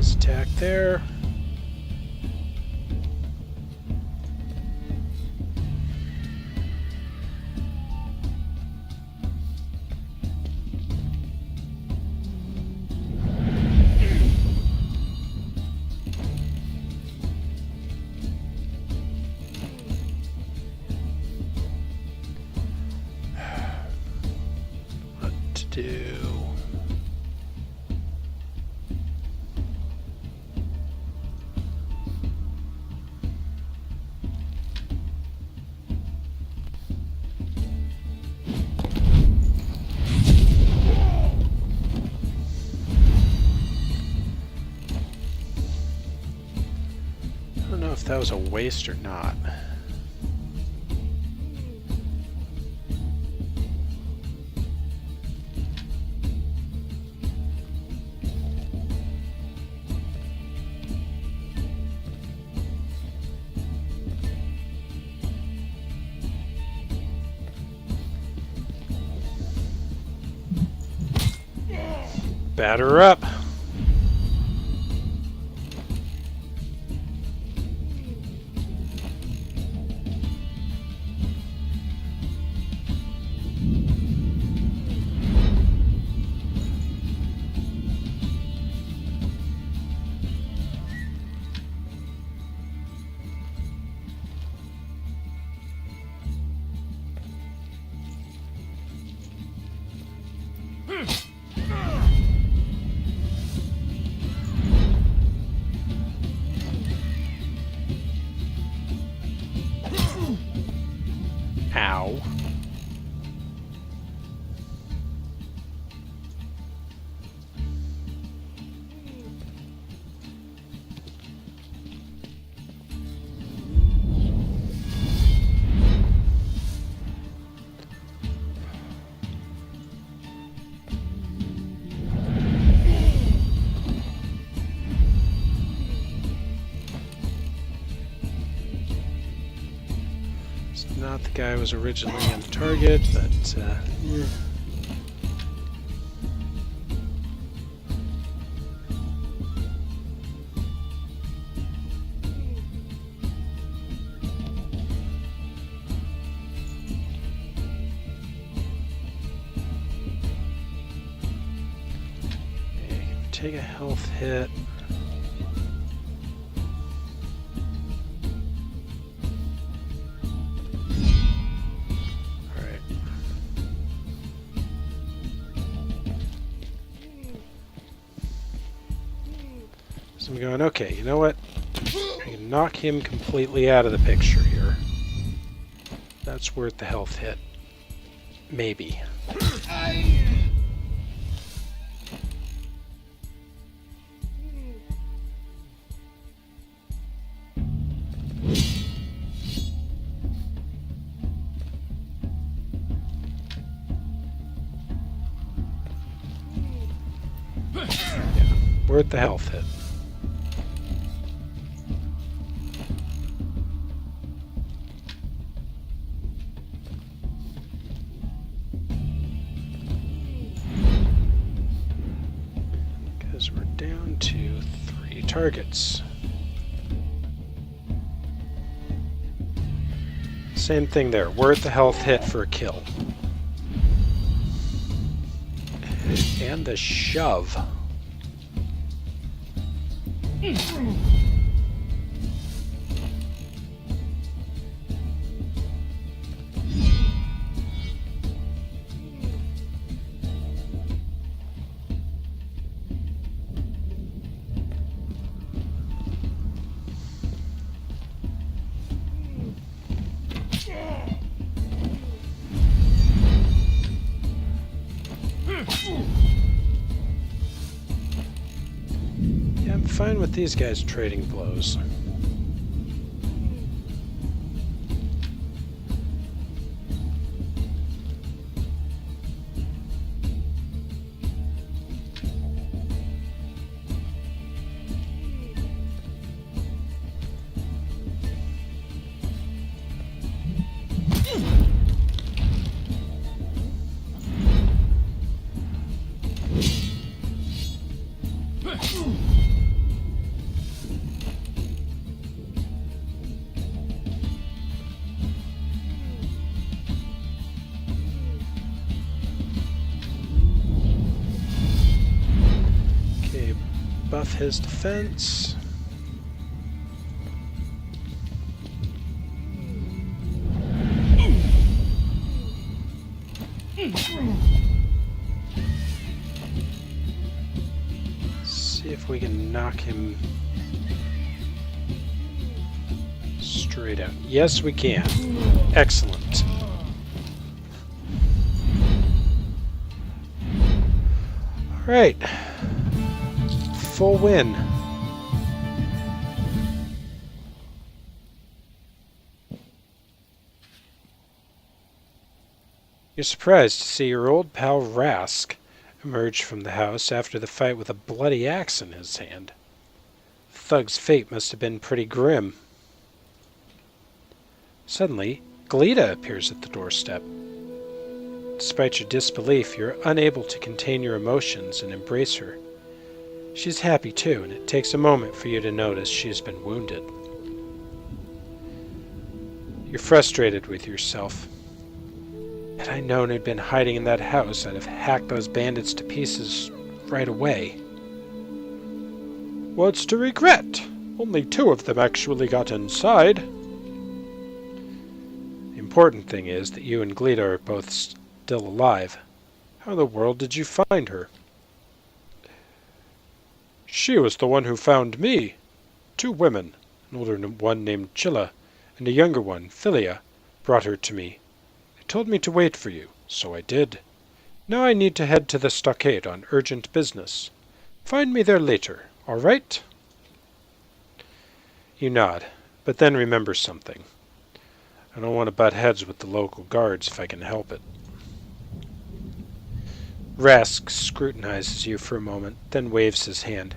E: Surprise attack there. What to do? I don't know if that was a waste or not. Batter up. Ow. Not the guy who was originally on target, but take a health hit. So I'm going, okay, you know what? I can knock him completely out of the picture here. That's worth the health hit. Maybe. Yeah, worth the health hit. We're down to 3 targets. Same thing there, worth the health hit for a kill. And the shove. Yeah, I'm fine with these guys trading blows. his defense. See if we can knock him straight out. Yes, we can. Excellent. Alright. Full win. You're surprised to see your old pal Rask emerge from the house after the fight with a bloody axe in his hand. The thug's fate must have been pretty grim. Suddenly, Glida appears at the doorstep. Despite your disbelief, you're unable to contain your emotions and embrace her. She's happy too, and it takes a moment for you to notice she has been wounded. You're frustrated with yourself. Had I known he'd been hiding in that house, I'd have hacked those bandits to pieces right away. What's to regret? Only 2 of them actually got inside. The important thing is that you and Glida are both still alive. How in the world did you find her? She was the one who found me. 2 women, an older one named Chilla, and a younger one, Philia, brought her to me. They told me to wait for you, so I did. Now I need to head to the stockade on urgent business. Find me there later, all right? You nod, but then remember something. I don't want to butt heads with the local guards if I can help it. Rask scrutinizes you for a moment, then waves his hand.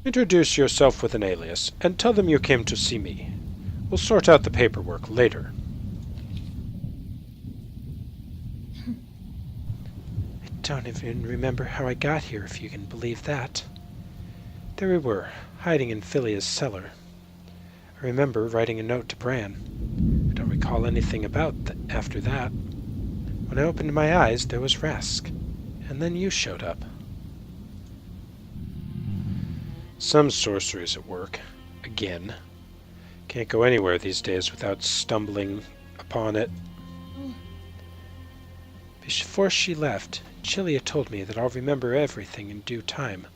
E: Introduce yourself with an alias, and tell them you came to see me. We'll sort out the paperwork later. I don't even remember how I got here, if you can believe that. There we were, hiding in Philia's cellar. I remember writing a note to Bran. I don't recall anything about after that. When I opened my eyes, there was Rask, and then you showed up. Some sorcery's at work. Again. Can't go anywhere these days without stumbling upon it. Before she left, Chilia told me that I'll remember everything in due time.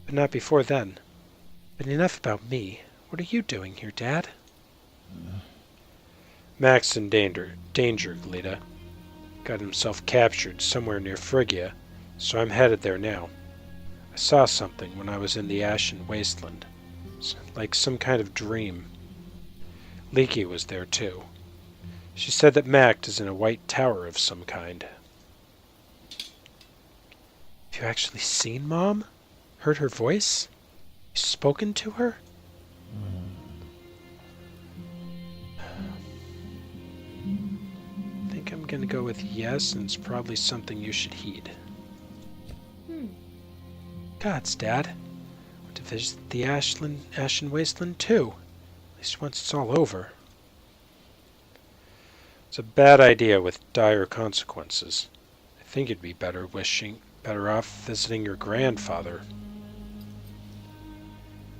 E: But not before then. But enough about me. What are you doing here, Dad? Mac's in danger, Glida. Got himself captured somewhere near Phrygia, so I'm headed there now. I saw something when I was in the Ashen Wasteland. It's like some kind of dream. Leaky was there too. She said that Mac is in a white tower of some kind. Have you actually seen Mom? Heard her voice? You spoken to her? I think I'm gonna go with yes, and it's probably something you should heed. Gods, Dad. I want to visit the Ashen Wasteland too. At least once it's all over. It's a bad idea with dire consequences. I think you'd be better off visiting your grandfather.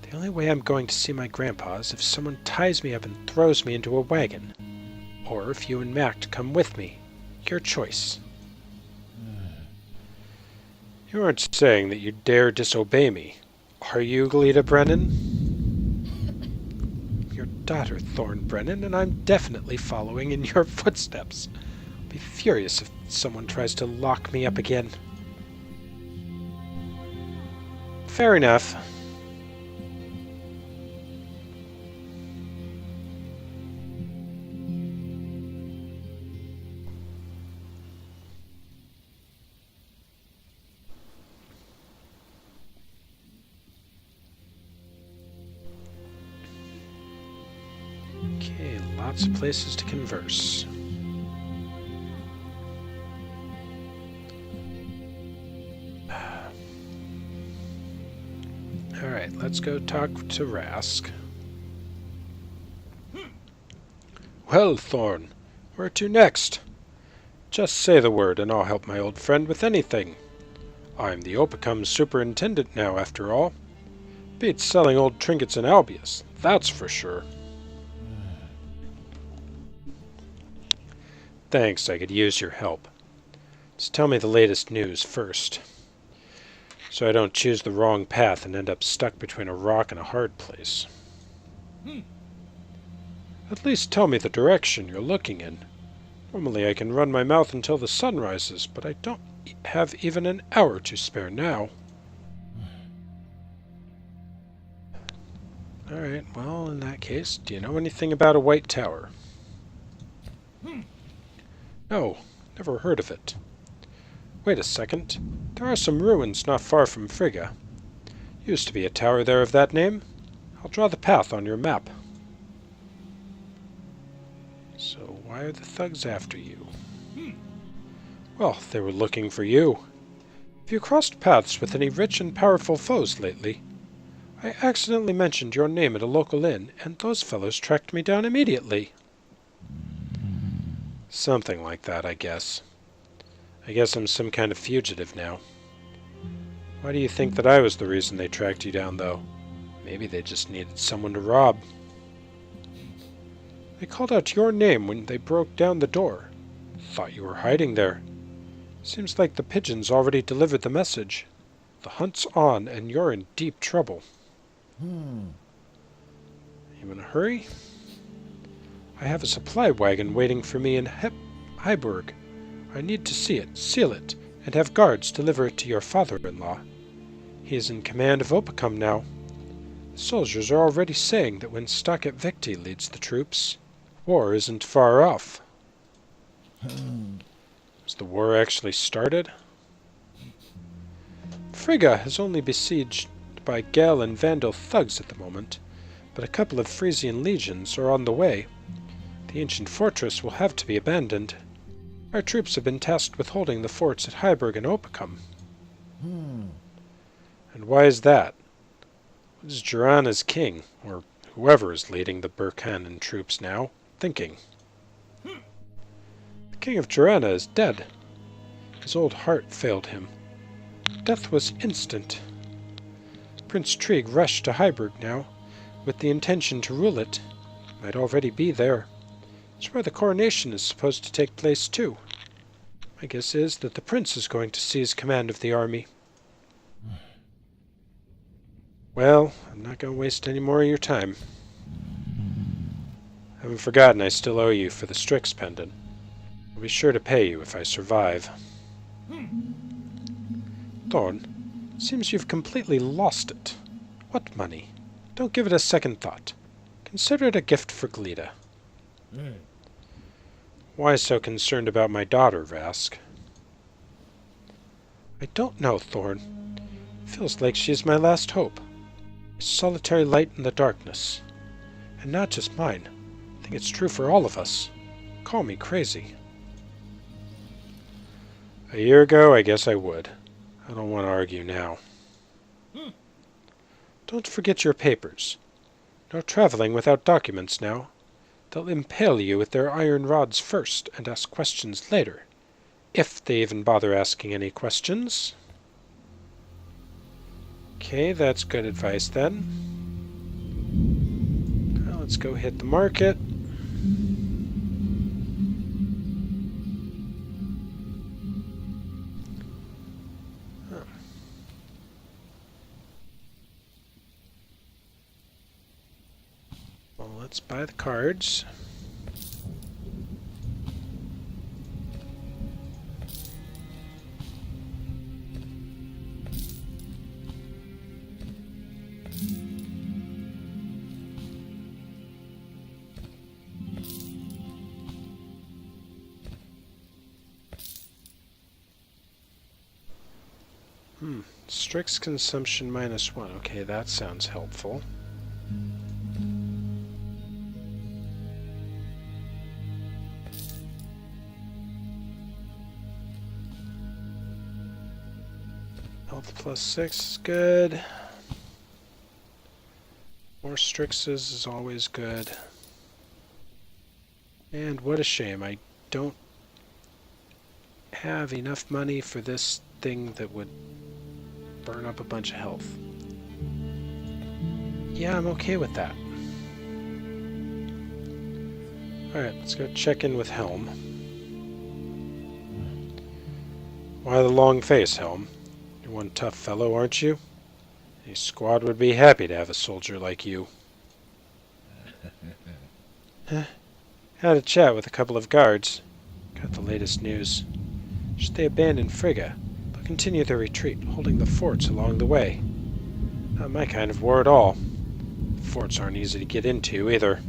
E: The only way I'm going to see my grandpa is if someone ties me up and throws me into a wagon. Or if you and Mac come with me. Your choice. You aren't saying that you dare disobey me, are you, Glida Brennin? I'm your daughter, Thorn Brennin, and I'm definitely following in your footsteps. I'll be furious if someone tries to lock me up again. Fair enough. Okay, lots of places to converse. Alright, let's go talk to Rask. Well, Thorn, where to next? Just say the word and I'll help my old friend with anything. I'm the Opicum's superintendent now, after all. Beats selling old trinkets in Albius, that's for sure. Thanks, I could use your help. Just tell me the latest news first, so I don't choose the wrong path and end up stuck between a rock and a hard place. At least tell me the direction you're looking in. Normally I can run my mouth until the sun rises, but I don't have even an hour to spare now. Alright, well, in that case, do you know anything about a white tower? No, never heard of it. Wait a second. There are some ruins not far from Frigga. Used to be a tower there of that name. I'll draw the path on your map. So why are the thugs after you? Well, they were looking for you. Have you crossed paths with any rich and powerful foes lately? I accidentally mentioned your name at a local inn, and those fellows tracked me down immediately. Something like that, I guess. I guess I'm some kind of fugitive now. Why do you think that I was the reason they tracked you down, though? Maybe they just needed someone to rob. They called out your name when they broke down the door. Thought you were hiding there. Seems like the pigeons already delivered the message. The hunt's on, and you're in deep trouble. You in a hurry? I have a supply wagon waiting for me in Heiberg. I need to see it, seal it, and have guards deliver it to your father-in-law. He is in command of Opicum now. The soldiers are already saying that when Stockade Victi leads the troops, war isn't far off. Has the war actually started? Frigga is only besieged by Gael and Vandal thugs at the moment, but a couple of Frisian legions are on the way. The ancient fortress will have to be abandoned. Our troops have been tasked with holding the forts at Heiberg and Opicum. And why is that? What is Jerranan's king, or whoever is leading the Burkanan troops now, thinking? The king of Jerranan is dead. His old heart failed him. Death was instant. Prince Trig rushed to Heiberg now, with the intention to rule it. Might already be there. It's where the coronation is supposed to take place, too. My guess is that the prince is going to seize command of the army. Well, I'm not going to waste any more of your time. I haven't forgotten I still owe you for the Strix pendant. I'll be sure to pay you if I survive. Thorn, seems you've completely lost it. What money? Don't give it a second thought. Consider it a gift for Glida. Why so concerned about my daughter, Rask? I don't know, Thorn. It feels like she's my last hope. A solitary light in the darkness. And not just mine. I think it's true for all of us. Call me crazy. A year ago, I guess I would. I don't want to argue now. Don't forget your papers. No traveling without documents now. They'll impale you with their iron rods first and ask questions later. If they even bother asking any questions. Okay, that's good advice then. Now let's go hit the market. Well, let's buy the cards. Strix consumption -1. Okay, that sounds helpful. Health +6 is good. More Strixes is always good. And what a shame, I don't have enough money for this thing that would burn up a bunch of health. Yeah, I'm okay with that. Alright, let's go check in with Helm. Why the long face, Helm? You're one tough fellow, aren't you? A squad would be happy to have a soldier like you. Had a chat with a couple of guards. Got the latest news. Should they abandon Frigga, they'll continue their retreat, holding the forts along the way. Not my kind of war at all. The forts aren't easy to get into, either.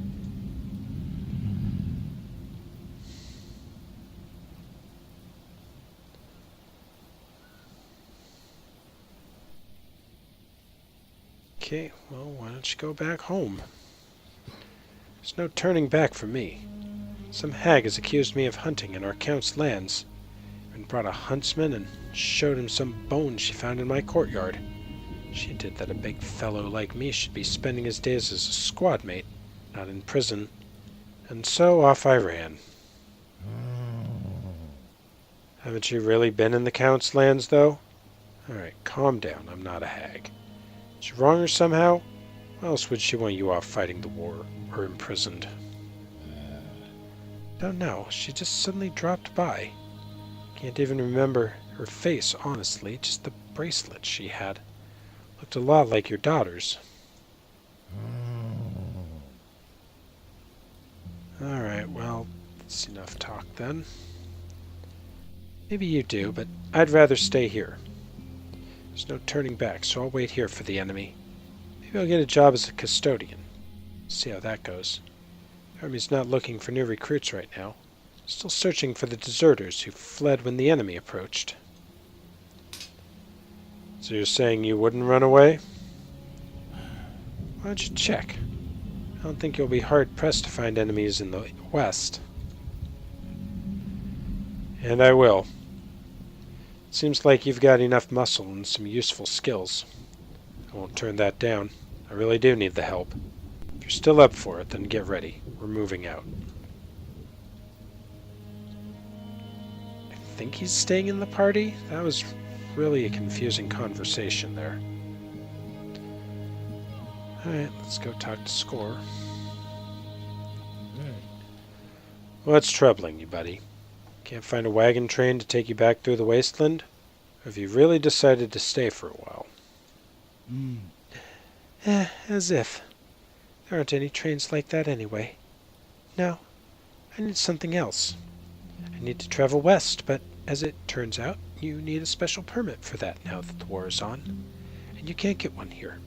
E: Okay, well, why don't you go back home? There's no turning back for me. Some hag has accused me of hunting in our count's lands, and brought a huntsman and showed him some bones she found in my courtyard. She did that a big fellow like me should be spending his days as a squad mate, not in prison. And so off I ran. Haven't you really been in the count's lands, though? Alright, calm down, I'm not a hag. Did you wrong her somehow? Why else would she want you off fighting the war, or imprisoned? Don't know, she just suddenly dropped by. Can't even remember her face, honestly, just the bracelet she had. Looked a lot like your daughter's. Alright, well, that's enough talk then. Maybe you do, but I'd rather stay here. There's no turning back, so I'll wait here for the enemy. Maybe I'll get a job as a custodian. See how that goes. The army's not looking for new recruits right now. Still searching for the deserters who fled when the enemy approached. So you're saying you wouldn't run away? Why don't you check? I don't think you'll be hard-pressed to find enemies in the west. And I will. Seems like you've got enough muscle and some useful skills. I won't turn that down. I really do need the help. If you're still up for it, then get ready. We're moving out. I think he's staying in the party? That was really a confusing conversation there. Alright, let's go talk to Score. What's troubling you, buddy? Can't find a wagon train to take you back through the wasteland? Or have you really decided to stay for a while? As if. There aren't any trains like that anyway. No, I need something else. I need to travel west, but as it turns out, you need a special permit for that now that the war is on. And you can't get one here.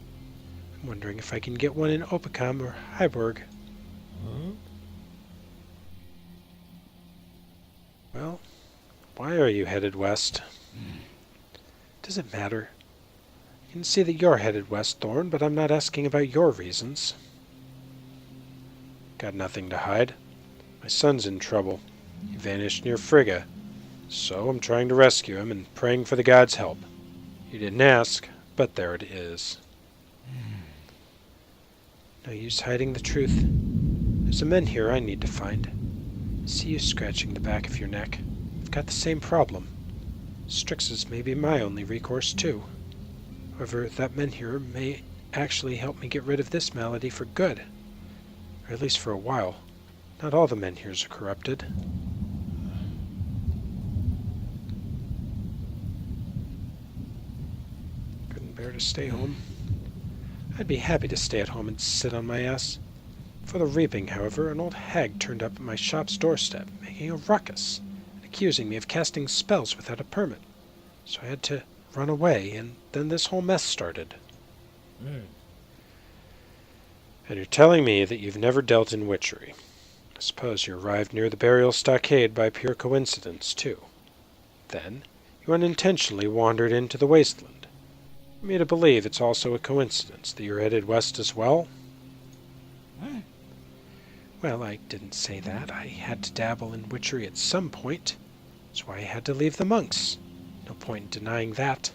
E: I'm wondering if I can get one in Opacam or Hyborg. Well, why are you headed west? Does it matter? I can see that you're headed west, Thorn, but I'm not asking about your reasons. Got nothing to hide. My son's in trouble. He vanished near Frigga, so I'm trying to rescue him and praying for the gods' help. You didn't ask, but there it is. No use hiding the truth. There's a men here I need to find. I see you scratching the back of your neck. I've got the same problem. Strix's may be my only recourse, too. However, that men here may actually help me get rid of this malady for good. Or at least for a while. Not all the men here are corrupted. Couldn't bear to stay home. I'd be happy to stay at home and sit on my ass. For the reaping, however, an old hag turned up at my shop's doorstep, making a ruckus, and accusing me of casting spells without a permit. So I had to run away, and then this whole mess started. And you're telling me that you've never dealt in witchery. I suppose you arrived near the Burial Stockade by pure coincidence, too. Then, you unintentionally wandered into the Wasteland. You made to believe it's also a coincidence that you're headed west as well? Well, I didn't say that. I had to dabble in witchery at some point. That's why I had to leave the monks. No point in denying that.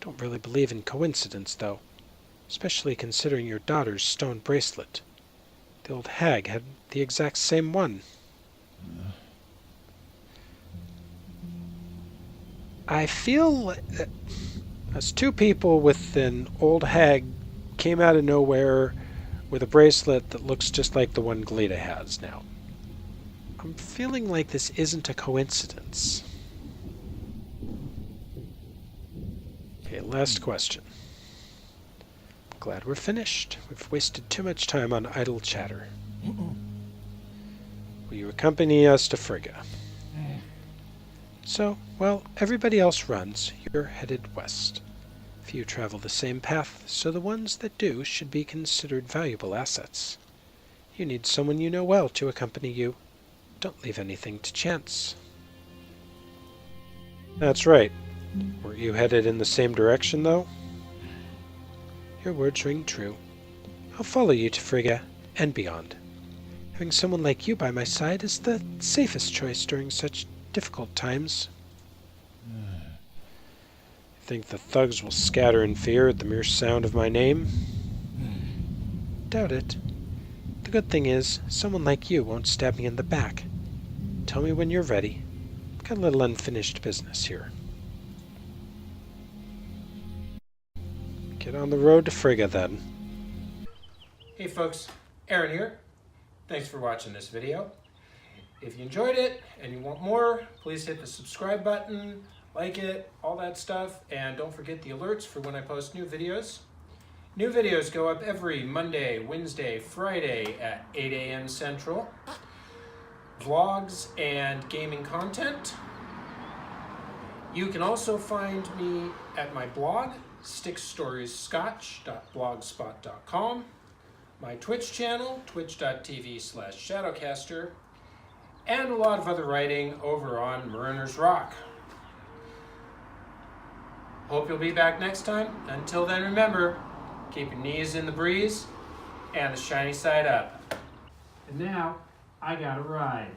E: Don't really believe in coincidence, though. Especially considering your daughter's stone bracelet. The old hag had the exact same one. I feel that as two people with an old hag came out of nowhere with a bracelet that looks just like the one Gleda has now. I'm feeling like this isn't a coincidence. Okay, last question. I'm glad we're finished. We've wasted too much time on idle chatter. Will you accompany us to Frigga? So, while everybody else runs, you're headed west. Few travel the same path, so the ones that do should be considered valuable assets. You need someone you know well to accompany you. Don't leave anything to chance. That's right. Weren't you headed in the same direction, though? Your words ring true. I'll follow you to Frigga and beyond. Having someone like you by my side is the safest choice during such difficult times. Think the thugs will scatter in fear at the mere sound of my name? Doubt it. The good thing is, someone like you won't stab me in the back. Tell me when you're ready. I've got a little unfinished business here. Get on the road to Frigga, then.
A: Hey folks, Aaron here. Thanks for watching this video. If you enjoyed it and you want more, please hit the subscribe button, like it, all that stuff, and don't forget the alerts for when I post new videos. New videos go up every Monday, Wednesday, Friday at 8 a.m. Central. Vlogs and gaming content. You can also find me at my blog, stickstoriesscotch.blogspot.com, my Twitch channel, twitch.tv/shadowcaster, and a lot of other writing over on Mariner's Rock. Hope you'll be back next time. Until then, remember, keep your knees in the breeze and the shiny side up. And now, I gotta ride.